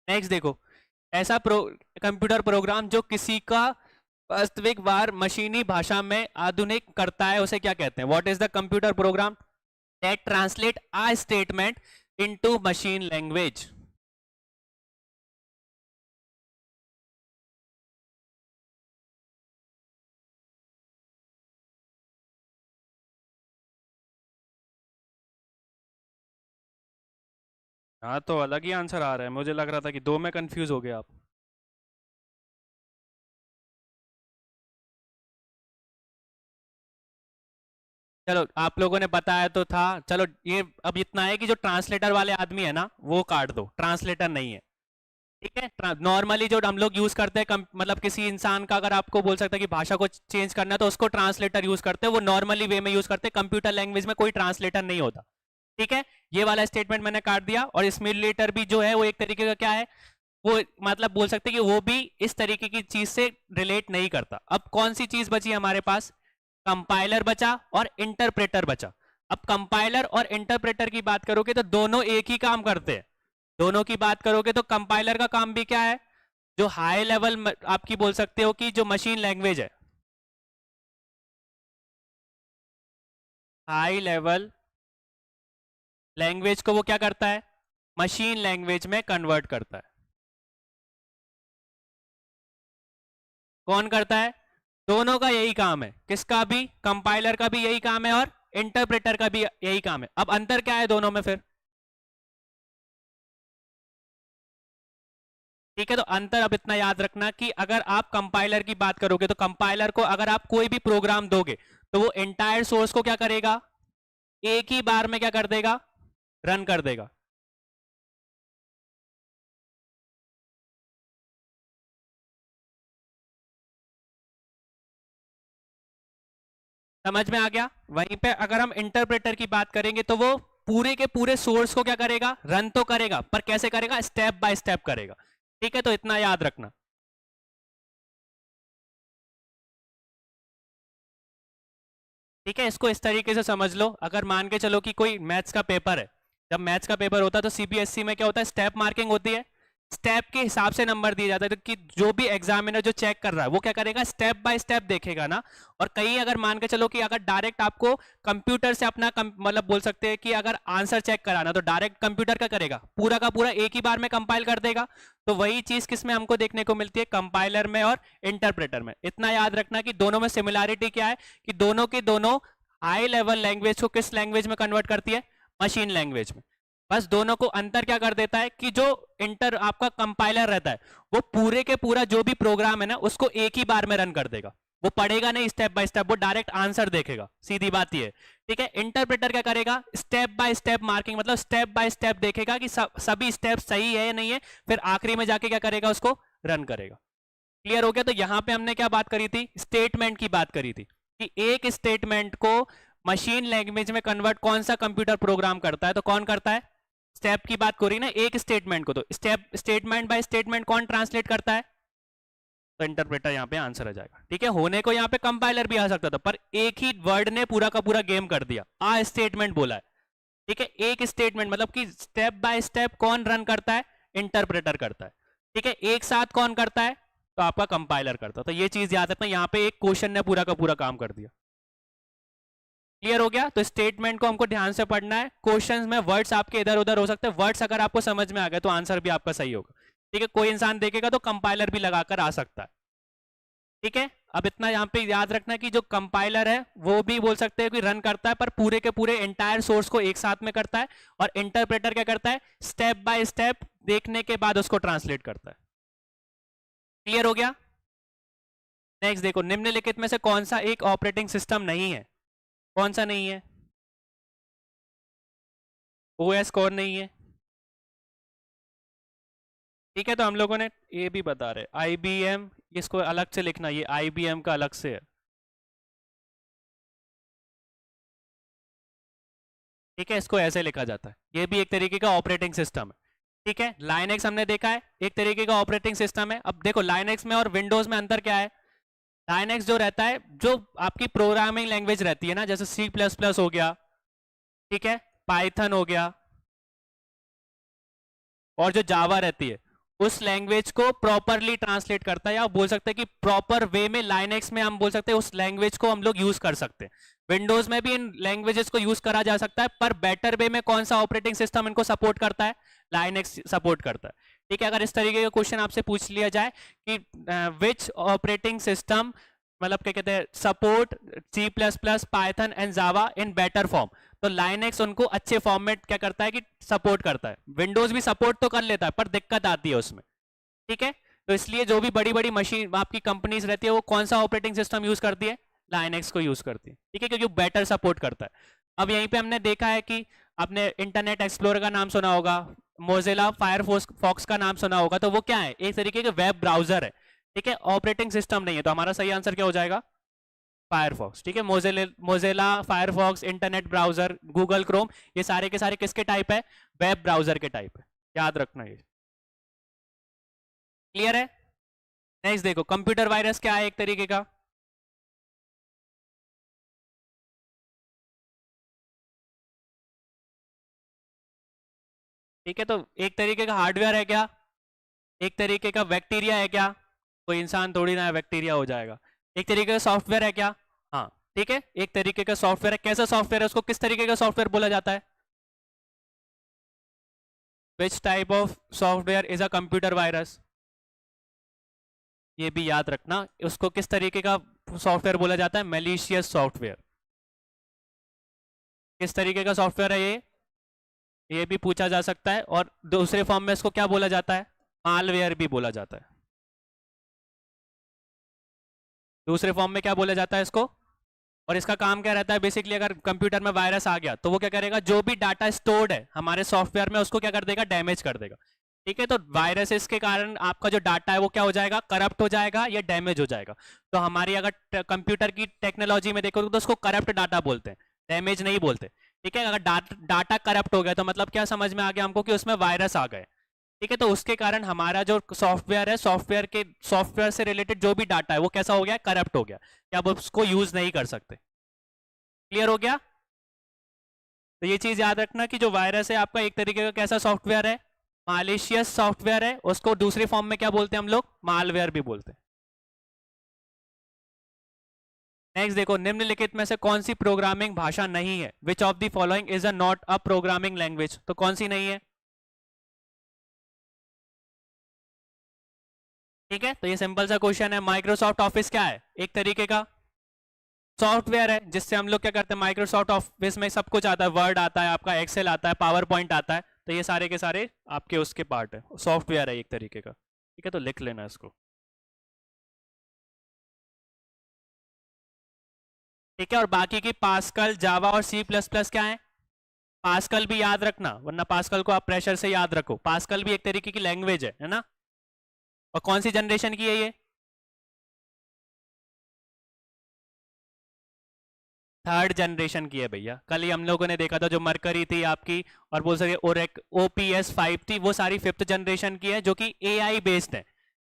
नेक्स्ट देखो, ऐसा कंप्यूटर प्रोग्राम जो किसी का वास्तविक वार मशीनी भाषा में आधुनिक करता है उसे क्या कहते हैं? What is the computer programme that translate a statement into machine language? हाँ, तो अलग ही आंसर आ रहा है। मुझे लग रहा था कि दो में कंफ्यूज हो गया आप। चलो, आप लोगों ने बताया तो था। चलो, ये अब इतना है कि जो ट्रांसलेटर वाले आदमी है ना, वो काट दो, ट्रांसलेटर नहीं है। ठीक है, नॉर्मली जो हम लोग यूज करते हैं, मतलब किसी इंसान का अगर आपको बोल सकता है कि भाषा को चेंज करना है तो उसको ट्रांसलेटर यूज करते हैं, वो नॉर्मली वे में यूज करते हैं। कंप्यूटर लैंग्वेज में कोई ट्रांसलेटर नहीं होता। ठीक है, ये वाला स्टेटमेंट मैंने काट दिया। और स्मिलेटर भी जो है वो एक तरीके का क्या है, वो मतलब बोल सकते हैं कि वो भी इस तरीके की चीज से रिलेट नहीं करता। अब कौन सी चीज बची हमारे पास? कंपाइलर बचा और इंटरप्रेटर बचा। अब कंपाइलर और इंटरप्रेटर की बात करोगे तो दोनों एक ही काम करते हैं। दोनों की बात करोगे तो कंपाइलर का काम भी क्या है? जो हाई लेवल आपकी बोल सकते हो कि जो मशीन लैंग्वेज है, हाई लेवल लैंग्वेज को वो क्या करता है? मशीन लैंग्वेज में कन्वर्ट करता है। कौन करता है? दोनों का यही काम है। किसका भी? कंपाइलर का भी यही काम है और इंटरप्रेटर का भी यही काम है। अब अंतर क्या है दोनों में फिर? ठीक है, तो अंतर अब इतना याद रखना कि अगर आप कंपाइलर की बात करोगे तो कंपाइलर को अगर आप कोई भी प्रोग्राम दोगे तो वो एंटायर सोर्स को क्या करेगा? एक ही बार में क्या कर देगा? रन कर देगा। समझ में आ गया? वहीं पे अगर हम इंटरप्रेटर की बात करेंगे तो वो पूरे के पूरे सोर्स को क्या करेगा? रन तो करेगा, पर कैसे करेगा? स्टेप बाय स्टेप करेगा। ठीक है, तो इतना याद रखना। ठीक है, इसको इस तरीके से समझ लो। अगर मान के चलो कि कोई मैथ्स का पेपर है, जब मैथ्स का पेपर होता है तो सीबीएसई में क्या होता है? स्टेप मार्किंग होती है। स्टेप के हिसाब से नंबर दिए जाते हैं, तो कि जो भी एग्जामिनर जो चेक कर रहा है वो क्या करेगा, स्टेप बाय स्टेप देखेगा ना। और कहीं अगर मान के चलो कि अगर डायरेक्ट आपको कंप्यूटर से अपना मतलब बोल सकते हैं कि अगर आंसर चेक कराना, तो डायरेक्ट कंप्यूटर क्या करेगा, पूरा का पूरा एक ही बार में कंपाइल कर देगा। तो वही चीज किसमें हमको देखने को मिलती है, कंपाइलर में और इंटरप्रेटर में। इतना याद रखना कि दोनों में सिमिलैरिटी क्या है, कि दोनों के दोनों हाई लेवल लैंग्वेज को किस लैंग्वेज में कन्वर्ट करती है, मशीन लैंग्वेज में। बस दोनों को अंतर क्या कर देता है कि जो आपका कंपाइलर रहता है वो पूरे के पूरा जो भी प्रोग्राम है ना उसको एक ही बार में रन कर देगा, वो पढ़ेगा नहीं स्टेप बाय स्टेप, वो डायरेक्ट आंसर देखेगा, सीधी बात ये है। ठीक है, इंटरप्रेटर क्या करेगा, स्टेप बाय स्टेप मार्किंग, मतलब स्टेप बाय स्टेप देखेगा कि सभी स्टेप सही है या नहीं है, फिर आखिरी में जाके क्या करेगा, उसको रन करेगा। क्लियर हो गया। तो यहां पे हमने क्या बात करी थी, स्टेटमेंट की बात करी थी कि एक स्टेटमेंट को मशीन लैंग्वेज में कन्वर्ट कौन सा कंप्यूटर प्रोग्राम करता है, तो कौन करता है, स्टेप की बात करी ना एक स्टेटमेंट को, तो स्टेटमेंट बाय स्टेटमेंट कौन ट्रांसलेट करता है, तो इंटरप्रेटर यहां पे आंसर आ जाएगा। ठीक है, होने को यहां पे कंपाइलर भी आ सकता था, पर एक ही वर्ड ने पूरा का पूरा गेम कर दिया, आ स्टेटमेंट बोला है। ठीक है, एक स्टेटमेंट मतलब कि स्टेप बाय स्टेप कौन रन करता है, इंटरप्रेटर करता है। ठीक है, एक साथ कौन करता है, तो आपका कंपाइलर करता है। तो ये चीज याद रखना, यहां पे एक क्वेश्चन ने पूरा का पूरा काम कर दिया। क्लियर हो गया। तो स्टेटमेंट को हमको ध्यान से पढ़ना है, क्वेश्चंस में वर्ड्स आपके इधर उधर हो सकते हैं, वर्ड्स अगर आपको समझ में आ गए तो आंसर भी आपका सही होगा। ठीक है, कोई इंसान देखेगा तो कंपाइलर भी लगाकर आ सकता है। ठीक है, अब इतना यहाँ पे याद रखना है कि जो कंपाइलर है वो भी बोल सकते हैं कि रन करता है, पर पूरे के पूरे एंटायर सोर्स को एक साथ में करता है, और इंटरप्रेटर क्या करता है, स्टेप बाय स्टेप देखने के बाद उसको ट्रांसलेट करता है। क्लियर हो गया। नेक्स्ट देखो, निम्नलिखित में से कौन सा एक ऑपरेटिंग सिस्टम नहीं है, कौन सा नहीं है, ओएस कौन नहीं है। ठीक है, तो हम लोगों ने ये भी बता रहे आईबीएम, इसको अलग से लिखना, ये आईबीएम का अलग से है। ठीक है, इसको ऐसे लिखा जाता है, ये भी एक तरीके का ऑपरेटिंग सिस्टम है। ठीक है, लाइनेक्स हमने देखा है एक तरीके का ऑपरेटिंग सिस्टम है। अब देखो लाइनेक्स में और विंडोज में अंतर क्या है। लाइनेक्स जो रहता है, जो आपकी प्रोग्रामिंग लैंग्वेज रहती है ना, जैसे सी प्लस प्लस हो गया, ठीक है, पाइथन हो गया, और जो जावा रहती है, उस लैंग्वेज को प्रॉपरली ट्रांसलेट करता है, या बोल सकते हैं कि प्रॉपर वे में लाइनेक्स में हम बोल सकते हैं उस लैंग्वेज को हम लोग यूज कर सकते हैं। विंडोज में भी इन लैंग्वेजेस को यूज करा जा सकता है, पर बेटर वे में कौन सा ऑपरेटिंग सिस्टम इनको सपोर्ट करता है, लाइनेक्स सपोर्ट करता है। ठीक है, अगर इस तरीके का क्वेश्चन आपसे पूछ लिया जाए कि विच ऑपरेटिंग सिस्टम, मतलब क्या कहते हैं, support C plus plus, Python and Java in better form, तो लाइनेक्स उनको अच्छे फॉर्मेट क्या करता है कि सपोर्ट करता है। विंडोज भी सपोर्ट तो कर लेता है, पर दिक्कत आती है उसमें। ठीक है, तो इसलिए जो भी बड़ी बड़ी मशीन आपकी कंपनीज रहती है वो कौन सा ऑपरेटिंग सिस्टम यूज करती है, लाइनेक्स को यूज करती है। ठीक है, क्योंकि बेटर सपोर्ट करता है। अब यहीं पे हमने देखा है कि आपने इंटरनेट एक्सप्लोरर का नाम सुना होगा, मोजिला फायरफॉक्स का नाम सुना होगा, तो वो क्या है, एक तरीके के वेब ब्राउजर है। ठीक है, ऑपरेटिंग सिस्टम नहीं है, तो हमारा सही आंसर क्या हो जाएगा, फायरफॉक्स। ठीक है, Mozilla Firefox, internet browser, Google Chrome, ये सारे के सारे किसके टाइप है, वेब ब्राउजर के टाइप है, याद रखना ये। क्लियर है। नेक्स्ट देखो, कंप्यूटर वायरस क्या है, एक तरीके का, ठीक है, तो एक तरीके का हार्डवेयर है क्या, एक तरीके का बैक्टीरिया है क्या, कोई इंसान थोड़ी ना बैक्टीरिया हो जाएगा। एक तरीके का सॉफ्टवेयर है क्या, हाँ ठीक है, एक तरीके का सॉफ्टवेयर है। कैसा सॉफ्टवेयर है, उसको किस तरीके का सॉफ्टवेयर बोला जाता है, which type of software is a computer virus, ये भी याद रखना, उसको किस तरीके का सॉफ्टवेयर बोला जाता है, मैलिशियस सॉफ्टवेयर। किस तरीके का सॉफ्टवेयर है ये भी पूछा जा सकता है। और दूसरे फॉर्म में इसको क्या बोला जाता है, मालवेयर भी बोला जाता है। दूसरे फॉर्म में क्या बोला जाता है इसको, और इसका काम क्या रहता है, बेसिकली अगर कंप्यूटर में वायरस आ गया तो वो क्या करेगा, जो भी डाटा स्टोर्ड है हमारे सॉफ्टवेयर में उसको क्या कर देगा, डैमेज कर देगा। ठीक है, तो वायरसेस के कारण आपका जो डाटा है वो क्या हो जाएगा, करप्ट हो जाएगा या डैमेज हो जाएगा। तो हमारी अगर कंप्यूटर की टेक्नोलॉजी में देखोगे तो उसको करप्ट डाटा बोलते हैं, डैमेज नहीं बोलते। ठीक है, अगर डाटा करप्ट हो गया तो मतलब क्या समझ में आ गया हमको, कि उसमें वायरस आ गए। ठीक है, तो उसके कारण हमारा जो सॉफ्टवेयर है, सॉफ्टवेयर से रिलेटेड जो भी डाटा है वो कैसा हो गया, करप्ट हो गया, कि अब उसको यूज नहीं कर सकते। क्लियर हो गया। तो ये चीज याद रखना कि जो वायरस है आपका एक तरीके का कैसा सॉफ्टवेयर है, मालिशियस सॉफ्टवेयर है उसको दूसरी फॉर्म में क्या बोलते हैं हम लोग, मालवेयर भी बोलते हैं। नेक्स्ट देखो, निम्नलिखित में से कौन सी प्रोग्रामिंग भाषा नहीं है, which of the following is a not a programming language, तो कौन सी नहीं है? ठीक है, तो ये सिंपल सा क्वेश्चन है। माइक्रोसॉफ्ट ऑफिस क्या है, एक तरीके का सॉफ्टवेयर है जिससे हम लोग क्या करते हैं, माइक्रोसॉफ्ट ऑफिस में सब कुछ आता है, वर्ड आता है आपका, एक्सेल आता है, पावर पॉइंट आता है, तो ये सारे के सारे आपके उसके पार्ट है, सॉफ्टवेयर है एक तरीके का। ठीक है, तो लिख लेना इसको। ठीक है, और बाकी की पास्कल, जावा और सी प्लस प्लस क्या है? पास्कल भी याद रखना, वरना पास्कल को आप प्रेशर से याद रखो, पास्कल भी एक तरीके की लैंग्वेज है ना। और कौन सी जनरेशन की है ये? थर्ड जनरेशन की है भैया। कल ही हम लोगों ने देखा था जो मरकरी थी आपकी, और बोल सके ओरेक OPS 5 थी, वो सारी फिफ्थ जनरेशन की है जो कि AI बेस्ड है।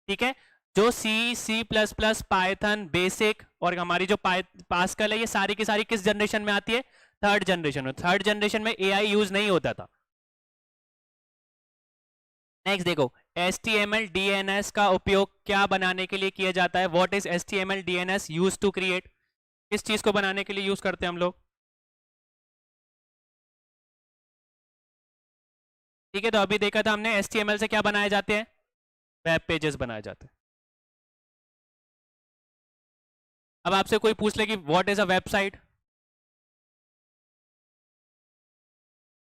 ठीक है, जो C++, पाइथन बेसिक और हमारी जो पास्कल है, ये सारी की सारी किस जनरेशन में आती है? थर्ड जनरेशन में। थर्ड जनरेशन में AI यूज नहीं होता था। नेक्स्ट देखो, HTML DNS का उपयोग क्या बनाने के लिए किया जाता है? What is HTML DNS use to create? किस चीज को बनाने के लिए यूज करते हैं हम लोग? ठीक है, तो अभी देखा था हमने HTML से क्या बनाए जाते हैं, वेब पेजेस बनाए जाते हैं। अब आपसे कोई पूछ ले कि व्हाट इज अ वेबसाइट,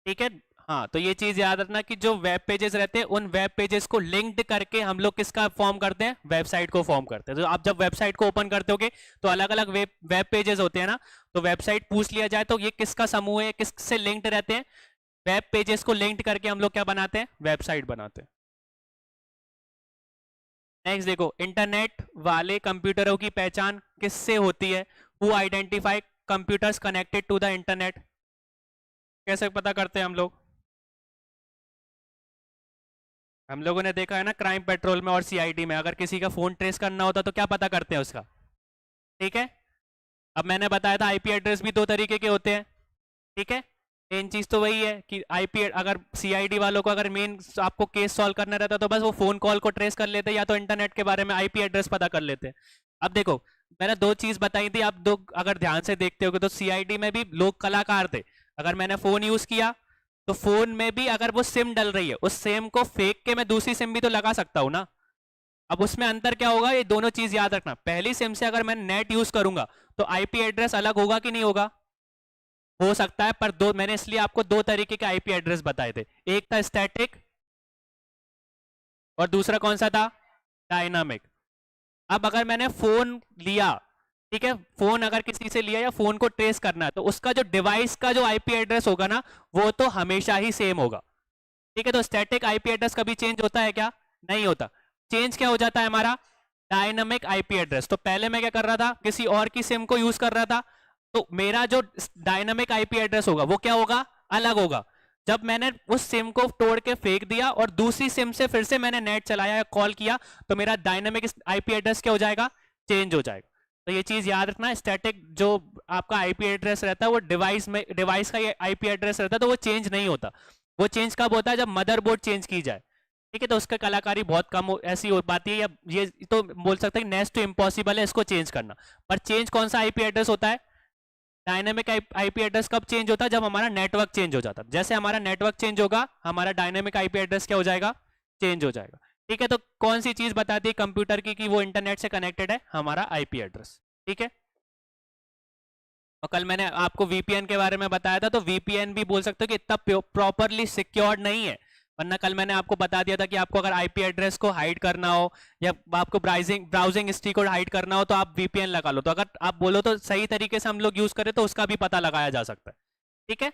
ठीक है, हाँ, तो ये चीज याद रखना कि जो वेब पेजेस रहते हैं उन वेब पेजेस को लिंक्ड करके हम लोग किसका फॉर्म करते हैं, वेबसाइट को फॉर्म करते हैं। तो आप जब वेबसाइट को ओपन करते होगे तो अलग अलग वेब पेजेस होते हैं ना, तो वेबसाइट पूछ लिया जाए तो ये किसका समूह है, किससे लिंक्ड रहते हैं, वेब पेजेस को लिंक्ड करके हम लोग क्या बनाते हैं, वेबसाइट बनाते हैं। नेक्स्ट देखो, इंटरनेट वाले कंप्यूटरों की पहचान किससे होती है? Who identify computers connected to the internet? कैसे पता करते हैं हम लोग? हम लोगों ने देखा है ना क्राइम पेट्रोल में और CID में, अगर किसी का फोन ट्रेस करना होता तो क्या पता करते हैं उसका? ठीक है, अब मैंने बताया था IP एड्रेस भी दो तरीके के होते हैं। ठीक है, मेन चीज तो वही है कि IP, अगर CID वालों को अगर मेन आपको केस सॉल्व करना रहता तो बस वो फोन कॉल को ट्रेस कर लेते, या तो इंटरनेट के बारे में IP एड्रेस पता कर लेते। अब देखो, मैंने दो चीज बताई थी, आप दो अगर ध्यान से देखते हो तो CID में भी लोग कलाकार थे। अगर मैंने फोन यूज किया तो फोन में भी अगर वो सिम डल रही है, उस सिम को फेंक के मैं दूसरी सिम भी तो लगा सकता हूं ना। अब उसमें अंतर क्या होगा, ये दोनों चीज याद रखना, पहली सिम से अगर मैं नेट यूज करूंगा तो IP एड्रेस अलग होगा कि नहीं होगा? हो सकता है, पर दो मैंने इसलिए आपको दो तरीके के IP एड्रेस बताए थे, एक था स्टैटिक और दूसरा कौन सा था, डायनामिक। अब अगर मैंने फोन लिया, ठीक है, फोन अगर किसी से लिया या फोन को ट्रेस करना है तो उसका जो डिवाइस का जो IP एड्रेस होगा ना, वो तो हमेशा ही सेम होगा। ठीक है, तो स्टैटिक IP एड्रेस कभी चेंज होता है क्या? नहीं होता। चेंज क्या हो जाता है हमारा, डायनामिक IP एड्रेस। तो पहले मैं क्या कर रहा था, किसी और की सिम को यूज कर रहा था, तो मेरा जो डायनामिक IP एड्रेस होगा वो क्या होगा, अलग होगा। जब मैंने उस सिम को तोड़ के फेंक दिया और दूसरी सिम से फिर से मैंने नेट चलाया या कॉल किया, तो मेरा डायनामिक IP एड्रेस क्या हो जाएगा, चेंज हो जाएगा। तो ये चीज याद रखना, स्टैटिक जो आपका IP एड्रेस रहता है वो डिवाइस का ये IP एड्रेस रहता है, तो वो चेंज नहीं होता। वो चेंज कब होता है, जब मदरबोर्ड चेंज की जाए। ठीक है, तो उसका कलाकारी बहुत कम ऐसी हो पाती है, या ये तो बोल सकते हैं नेक्स्ट टू इम्पॉसिबल है इसको चेंज करना। पर चेंज कौन सा IP एड्रेस होता है, डायनेमिक IP एड्रेस कब चेंज होता है, जब हमारा नेटवर्क चेंज हो जाता है। जैसे हमारा नेटवर्क चेंज होगा, हमारा डायनेमिक IP एड्रेस क्या हो जाएगा, चेंज हो जाएगा। ठीक है, तो कौन सी चीज बताती है कंप्यूटर की कि वो इंटरनेट से कनेक्टेड है, हमारा IP एड्रेस। ठीक है, और कल मैंने आपको VPN के बारे में बताया था, तो VPN भी बोल सकते हो कि इतना प्रॉपरली सिक्योर्ड नहीं है। वरना कल मैंने आपको बता दिया था कि आपको अगर IP एड्रेस को हाइड करना हो या आपको ब्राउजिंग हिस्ट्री को हाइड करना हो तो आप VPN लगा लो, तो अगर आप बोलो तो सही तरीके से हम लोग यूज करें तो उसका भी पता लगाया जा सकता है। ठीक है,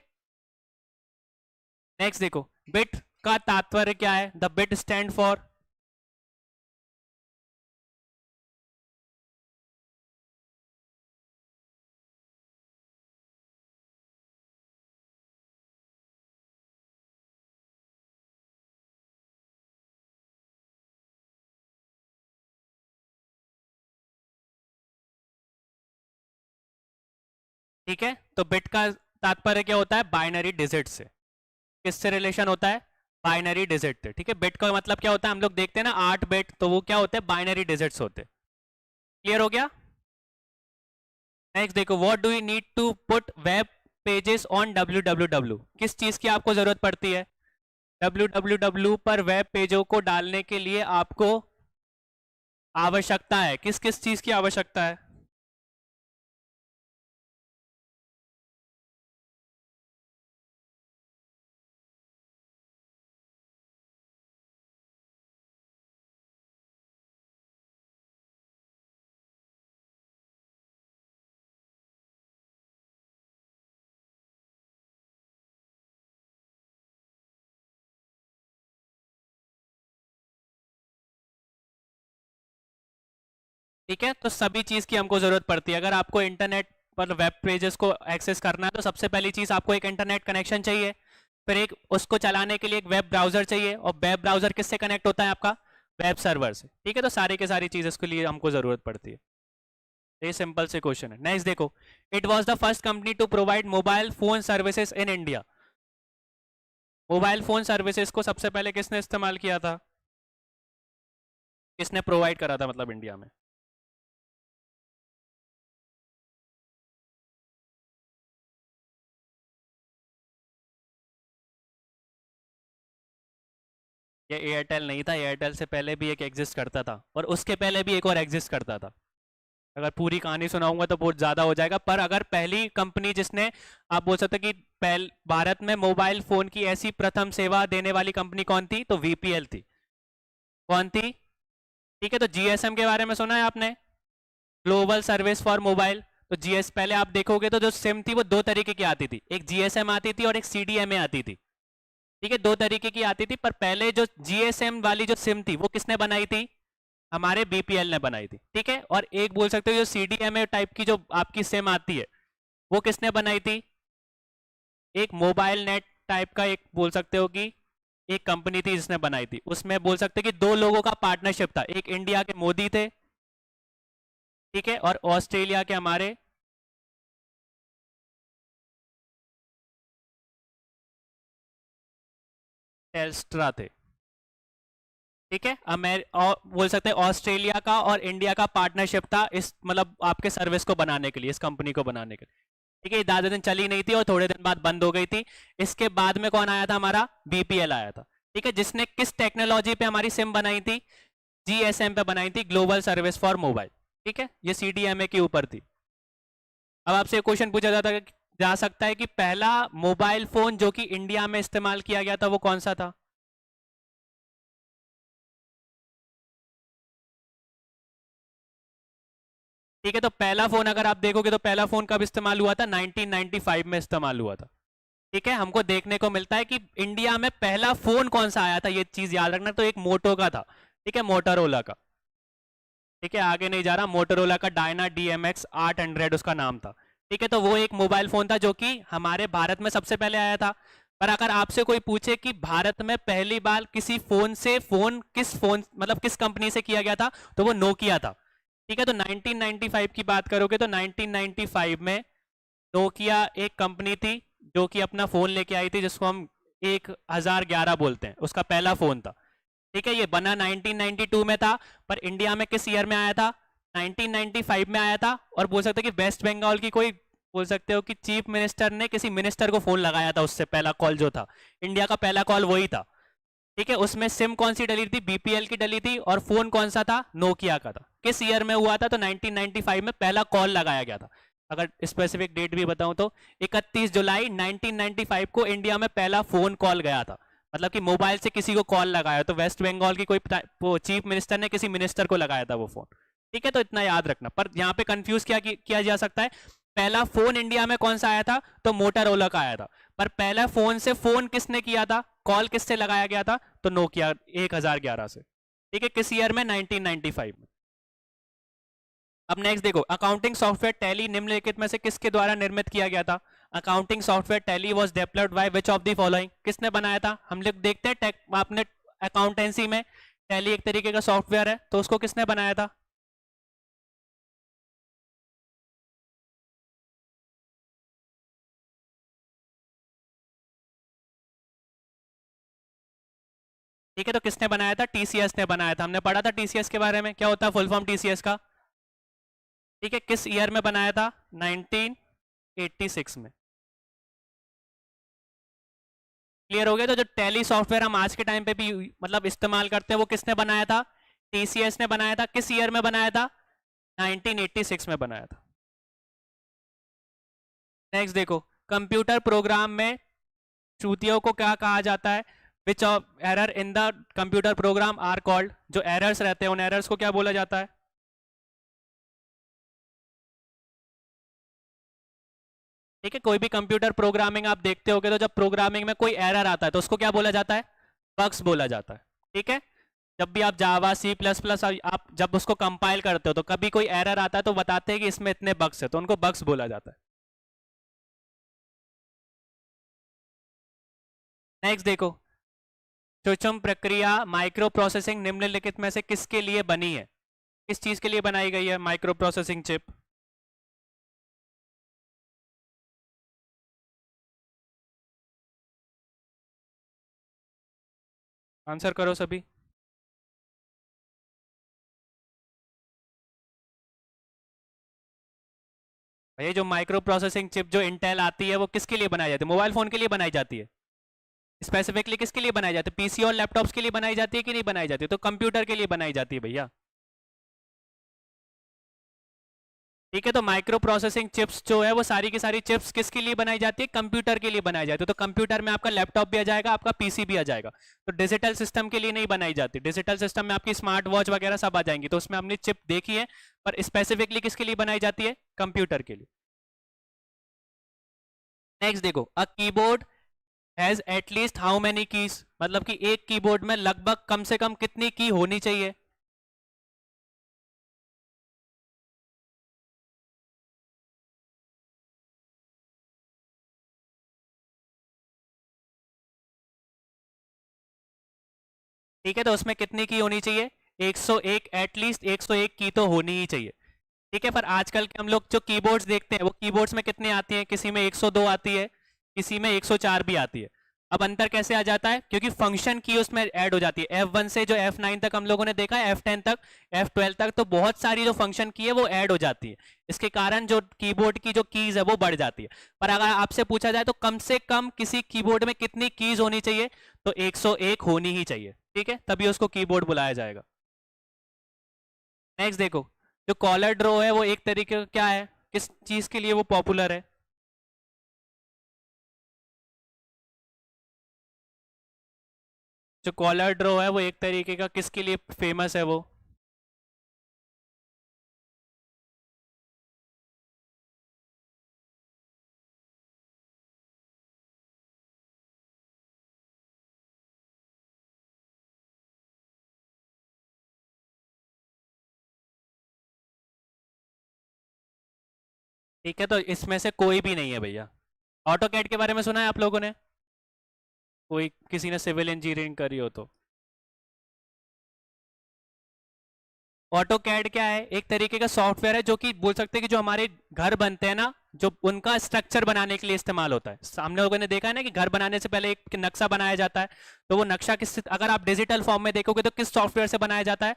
नेक्स्ट देखो, बिट का तात्पर्य क्या है, द बिट स्टैंड फॉर? ठीक है, तो बिट का तात्पर्य क्या होता है, बाइनरी डिजिट से। किससे रिलेशन होता है, बाइनरी डिजिट थे, ठीक है। बिट का मतलब क्या होता है, हम लोग देखते हैं ना 8 बिट, तो वो क्या होते हैं, बाइनरी डिजिट्स होते हैं। क्लियर हो गया। नेक्स्ट देखो, what do you need to put web pages on www, किस चीज की आपको जरूरत पड़ती है www पर वेब पेजों को डालने के लिए आपको आवश्यकता है, किस किस चीज की आवश्यकता है। ठीक है, तो सभी चीज की हमको जरूरत पड़ती है। अगर आपको इंटरनेट पर वेब पेजेस को एक्सेस करना है तो सबसे पहली चीज आपको एक इंटरनेट कनेक्शन चाहिए, फिर एक उसको चलाने के लिए एक वेब ब्राउजर चाहिए, और वेब ब्राउजर किससे कनेक्ट होता है, आपका वेब सर्वर से। ठीक है, तो सारी के सारी चीज इसके लिए हमको जरूरत पड़ती है। ये सिंपल से क्वेश्चन है। नेक्स्ट देखो, it was the first company to provide mobile phone services in India. Mobile phone services को सबसे पहले किसने इस्तेमाल किया था, किसने प्रोवाइड करा था मतलब इंडिया में। ये एयरटेल नहीं था, एयरटेल से पहले भी एक एग्जिस्ट करता था, और उसके पहले भी एक और एग्जिस्ट करता था। अगर पूरी कहानी सुनाऊंगा तो बहुत ज्यादा हो जाएगा, पर अगर पहली कंपनी जिसने, आप बोल सकते कि भारत में मोबाइल फोन की ऐसी प्रथम सेवा देने वाली कंपनी कौन थी, तो वीपीएल थी। कौन थी। ठीक है, तो जीएसएम के बारे में सुना है आपने, ग्लोबल सर्विस फॉर मोबाइल। तो जीएस पहले आप देखोगे तो जो सिम थी वो दो तरीके की आती थी, एक जीएसएम आती थी और एक सीडीएमए आती थी। ठीक है, दो तरीके की आती थी, पर पहले जो जीएसएम वाली जो सिम थी वो किसने बनाई थी, हमारे बीपीएल ने बनाई थी। ठीक है, और एक बोल सकते हो जो सीडीएमए टाइप की जो आपकी सिम आती है वो किसने बनाई थी, एक मोबाइल नेट टाइप का एक बोल सकते हो कि एक कंपनी थी जिसने बनाई थी। उसमें बोल सकते हो कि दो लोगों का पार्टनरशिप था, एक इंडिया के मोदी थे, ठीक है, और ऑस्ट्रेलिया के हमारे टेल्स्ट्रा थे। ठीक है, और बोल सकते हैं ऑस्ट्रेलिया का और इंडिया का पार्टनरशिप था इस मतलब आपके सर्विस को बनाने के लिए, इस कंपनी को बनाने के लिए। ठीक है, ज्यादा दिन चली नहीं थी और थोड़े दिन बाद बंद हो गई थी। इसके बाद में कौन आया था, हमारा बीपीएल आया था। ठीक है, जिसने किस टेक्नोलॉजी पे हमारी सिम बनाई थी, जीएसएम पे बनाई थी, ग्लोबल सर्विस फॉर मोबाइल। ठीक है, ये सीडीएमए के ऊपर थी। अब आपसे क्वेश्चन पूछा जाता है, जा सकता है कि पहला मोबाइल फोन जो कि इंडिया में इस्तेमाल किया गया था वो कौन सा था। ठीक है, तो पहला फोन अगर आप देखोगे तो पहला फोन कब इस्तेमाल हुआ था, 1995 में इस्तेमाल हुआ था। ठीक है, हमको देखने को मिलता है कि इंडिया में पहला फोन कौन सा आया था, ये चीज याद रखना, तो एक मोटो का था। ठीक है, मोटोरोला का। ठीक है, आगे नहीं जा रहा, मोटोरोला का डायना डीएमएक्स 800 उसका नाम था। ठीक है, तो वो एक मोबाइल फोन था जो कि हमारे भारत में सबसे पहले आया था। पर अगर आपसे कोई पूछे कि भारत में पहली बार किसी फोन से फोन मतलब किस कंपनी से किया गया था, तो वो नोकिया था। ठीक है, तो 1995 की बात करोगे तो 1995 में नोकिया एक कंपनी थी जो कि अपना फोन लेके आई थी जिसको हम 1011 बोलते हैं, उसका पहला फोन था। ठीक है, ये बना 1992 में था, पर इंडिया में किस ईयर में आया था, 1995 में आया था। और बोल सकते हो कि वेस्ट बंगाल की कोई, बोल सकते हो कि चीफ मिनिस्टर ने किसी मिनिस्टर को फोन लगाया था, उससे पहला कॉल जो था, इंडिया का पहला कॉल वही था। ठीक है, उसमें सिम कौन सी डली थी, बीपीएल की डली थी, और फोन कौन सा था, नोकिया का था। किस ईयर में हुआ था, तो 1995 में पहला कॉल लगाया गया था। अगर स्पेसिफिक डेट भी बताऊं तो 31 जुलाई 1995 को इंडिया में पहला फोन कॉल गया था, मतलब कि मोबाइल से किसी को कॉल लगाया, तो वेस्ट बंगाल की कोई चीफ मिनिस्टर ने किसी मिनिस्टर को लगाया था वो फोन। ठीक है, तो इतना याद रखना। पर यहाँ पे कंफ्यूज किया जा सकता है, पहला फोन इंडिया में कौन सा आया था, तो मोटोरोला का आया था। पर पहला फोन से फोन किसने किया था, कॉल किससे लगाया गया था, तो नोकिया 1011 से। ठीक है, किस ईयर में, 1995 में। अब नेक्स्ट देखो, अकाउंटिंग सॉफ्टवेयर टैली निम्नलिखित में से किसके द्वारा निर्मित किया गया था। Accounting software tally was developed by which of the following, किसने बनाया था। हम लोग देखते हैं आपने अकाउंटेंसी में टैली एक तरीके का सॉफ्टवेयर है, तो उसको किसने बनाया था। ठीक है, तो किसने बनाया था? टीसीएस ने बनाया था। हमने पढ़ा था टीसीएस के बारे में, क्या होता है फुल फॉर्म टीसीएस का? ठीक है, किस ईयर में बनाया था? 1986 में। क्लियर हो गया? तो जो टैली सॉफ्टवेयर हम आज के टाइम पे भी मतलब इस्तेमाल करते हैं वो किसने बनाया था? टीसीएस ने बनाया था। किस ईयर में बनाया था? 1986 में बनाया था। नेक्स्ट देखो, कंप्यूटर प्रोग्राम में त्रुटियों को क्या कहा जाता है? Which error in the computer program are called? जो एरर्स रहते हैं उन एरर्स को क्या बोला जाता है? ठीक है, कोई भी कंप्यूटर प्रोग्रामिंग आप देखते होगे तो जब प्रोग्रामिंग में कोई एरर आता है तो उसको क्या बोला जाता है? बग्स बोला जाता है। ठीक है, जब भी आप जावा सी प्लस प्लस आप जब उसको कंपाइल करते हो तो कभी कोई एरर आता है तो बताते हैं कि इसमें इतने बग्स है, तो उनको बग्स बोला जाता है। नेक्स्ट देखो, सूक्ष्म प्रक्रिया माइक्रो प्रोसेसिंग निम्नलिखित में से किसके लिए बनी है? किस चीज के लिए बनाई गई है माइक्रो प्रोसेसिंग चिप? आंसर करो सभी। ये जो माइक्रो प्रोसेसिंग चिप जो इंटेल आती है वो किसके लिए बनाई जाती है? मोबाइल फोन के लिए बनाई जाती है। स्पेसिफिकली किसके लिए बनाई जाती है? पीसी और लैपटॉप्स के लिए बनाई जाती है कि नहीं बनाई जाती है? तो कंप्यूटर के लिए बनाई जाती है भैया। ठीक है, तो माइक्रो प्रोसेसिंग चिप्स जो है वो सारी की सारी चिप्स किसके लिए बनाई जाती है? कंप्यूटर के लिए बनाई जाती है। तो कंप्यूटर में आपका लैपटॉप भी आ जाएगा, आपका पीसी भी आ जाएगा। तो डिजिटल सिस्टम के लिए नहीं बनाई जाती। डिजिटल सिस्टम में आपकी स्मार्ट वॉच वगैरह सब आ जाएंगी, तो उसमें हमने चिप देखी है, पर स्पेसिफिकली किसके लिए बनाई जाती है? कंप्यूटर के लिए। नेक्स्ट देखो, a keyboard has at least how many keys? मतलब कि एक कीबोर्ड में लगभग कम से कम कितनी की होनी चाहिए? ठीक है, तो उसमें कितनी की होनी चाहिए? 101, एटलीस्ट 101 की तो होनी ही चाहिए। ठीक है, पर आजकल के हम लोग जो कीबोर्ड्स देखते हैं वो कीबोर्ड्स में कितने आती हैं? किसी में 102 आती है, किसी में 104 भी आती है। अब अंतर कैसे आ जाता है? क्योंकि फंक्शन की उसमें ऐड हो जाती है। F1 से जो F9 तक हम लोगों ने देखा है, F10 तक, F12 तक, तो बहुत सारी जो फंक्शन की है वो ऐड हो जाती है। इसके कारण जो कीबोर्ड की जो कीज है वो बढ़ जाती है। पर अगर आपसे पूछा जाए तो कम से कम किसी कीबोर्ड में कितनी कीज होनी चाहिए? तो 101 होनी ही चाहिए। ठीक है, तभी उसको कीबोर्ड बुलाया जाएगा। नेक्स्ट देखो, जो कॉलर ड्रॉ है वो एक तरीके का क्या है? किस चीज के लिए वो पॉपुलर है? जो कॉलर ड्रॉ है वो एक तरीके का किसके लिए फेमस है वो? ठीक है, तो इसमें से कोई भी नहीं है भैया। ऑटो कैड के बारे में सुना है आप लोगों ने? कोई किसी ने सिविल इंजीनियरिंग करी हो तो? ऑटो कैड क्या है? एक तरीके का सॉफ्टवेयर है जो कि बोल सकते हैं कि जो हमारे घर बनते हैं ना, जो उनका स्ट्रक्चर बनाने के लिए इस्तेमाल होता है। सामने लोगों ने देखा है ना कि घर बनाने से पहले एक नक्शा बनाया जाता है, तो वो नक्शा किस, अगर आप डिजिटल फॉर्म में देखोगे तो किस सॉफ्टवेयर से बनाया जाता है?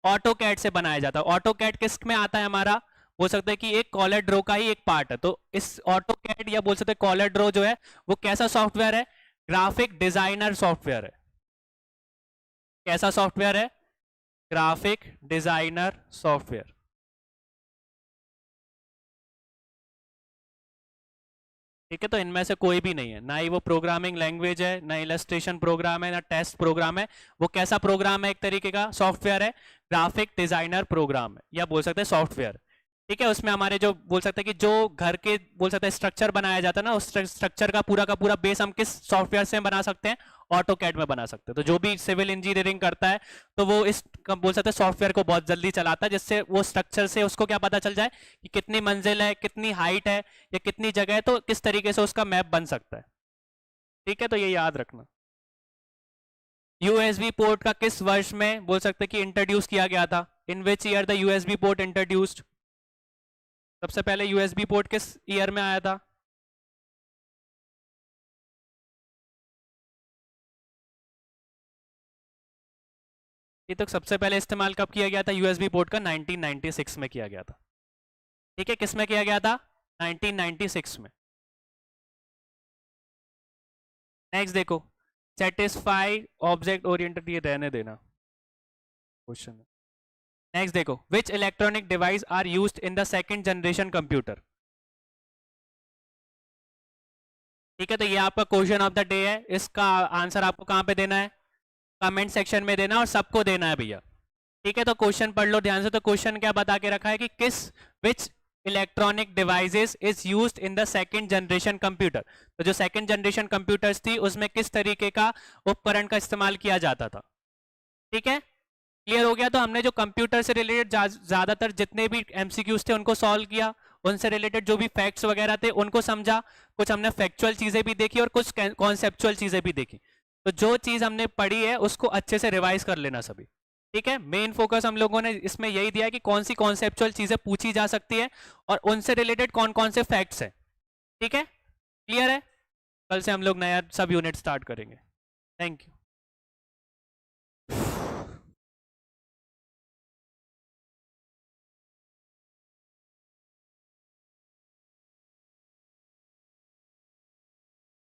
ऑटो कैड से बनाया जाता है। ऑटो कैड किस में आता है हमारा? बोल सकते हैं कि एक कॉलर ड्रो का ही एक पार्ट है। तो इस ऑटो कैड या बोल सकते हैं कॉलर ड्रो जो है वो कैसा सॉफ्टवेयर है? ग्राफिक डिजाइनर सॉफ्टवेयर है। कैसा सॉफ्टवेयर है? Graphic designer software. ठीक है, तो इनमें से कोई भी नहीं है, ना ही वो प्रोग्रामिंग लैंग्वेज है, ना इलस्ट्रेशन प्रोग्राम है, ना टेस्ट प्रोग्राम है। वो कैसा प्रोग्राम है? एक तरीके का सॉफ्टवेयर है, ग्राफिक डिजाइनर प्रोग्राम है, या बोल सकते हैं सॉफ्टवेयर। ठीक है, उसमें हमारे जो बोल सकते हैं कि जो घर के बोल सकते हैं स्ट्रक्चर बनाया जाता है ना, उस स्ट्रक्चर का पूरा बेस हम किस सॉफ्टवेयर से बना सकते हैं? ऑटो कैड में बना सकते हैं। तो जो भी सिविल इंजीनियरिंग करता है तो वो इस बोल सकते हैं सॉफ्टवेयर को बहुत जल्दी चलाता है, जिससे वो स्ट्रक्चर से उसको क्या पता चल जाए कि कितनी मंजिल है, कितनी हाइट है, या कितनी जगह है, तो किस तरीके से उसका मैप बन सकता है। ठीक है, तो ये याद रखना। यूएसबी पोर्ट का किस वर्ष में बोल सकते हैं कि इंट्रोड्यूस किया गया था? In which year the USB port introduced? सबसे पहले यूएसबी पोर्ट किस ईयर में आया था? ये तो सबसे पहले इस्तेमाल कब किया गया था यूएसबी पोर्ट का? 1996 में किया गया था। ठीक है, किस में किया गया था? 1996 में। नेक्स्ट देखो, सेटिस्फाई ऑब्जेक्ट ओरिएंटेड, ये रहने देना क्वेश्चन। नेक्स्ट देखो, which electronic device are used in the second generation computer. ठीक है, तो ये आपका क्वेश्चन ऑफ द डे है। इसका आंसर आपको कहां पे देना है? कमेंट सेक्शन में देना, और सबको देना है भैया। ठीक है, तो क्वेश्चन पढ़ लो ध्यान से। तो क्वेश्चन क्या बता के रखा है कि किस विच electronic devices is used in the second generation computer. तो जो सेकंड जनरेशन कंप्यूटर्स थी उसमें किस तरीके का उपकरण का इस्तेमाल किया जाता था। ठीक है, क्लियर हो गया। तो हमने जो कंप्यूटर से रिलेटेड ज्यादातर जितने भी एमसीक्यूज थे उनको सॉल्व किया, उनसे रिलेटेड जो भी फैक्ट्स वगैरह थे उनको समझा, कुछ हमने फैक्चुअल चीजें भी देखी और कुछ कॉन्सेप्चुअल चीजें भी देखी। तो जो चीज हमने पढ़ी है उसको अच्छे से रिवाइज कर लेना सभी। ठीक है, मेन फोकस हम लोगों ने इसमें यही दिया है कि कौन सी कॉन्सेप्चुअल चीजें पूछी जा सकती है और उनसे रिलेटेड कौन कौन से फैक्ट्स है। ठीक है, क्लियर है। कल से हम लोग नया सब यूनिट स्टार्ट करेंगे। Thank you.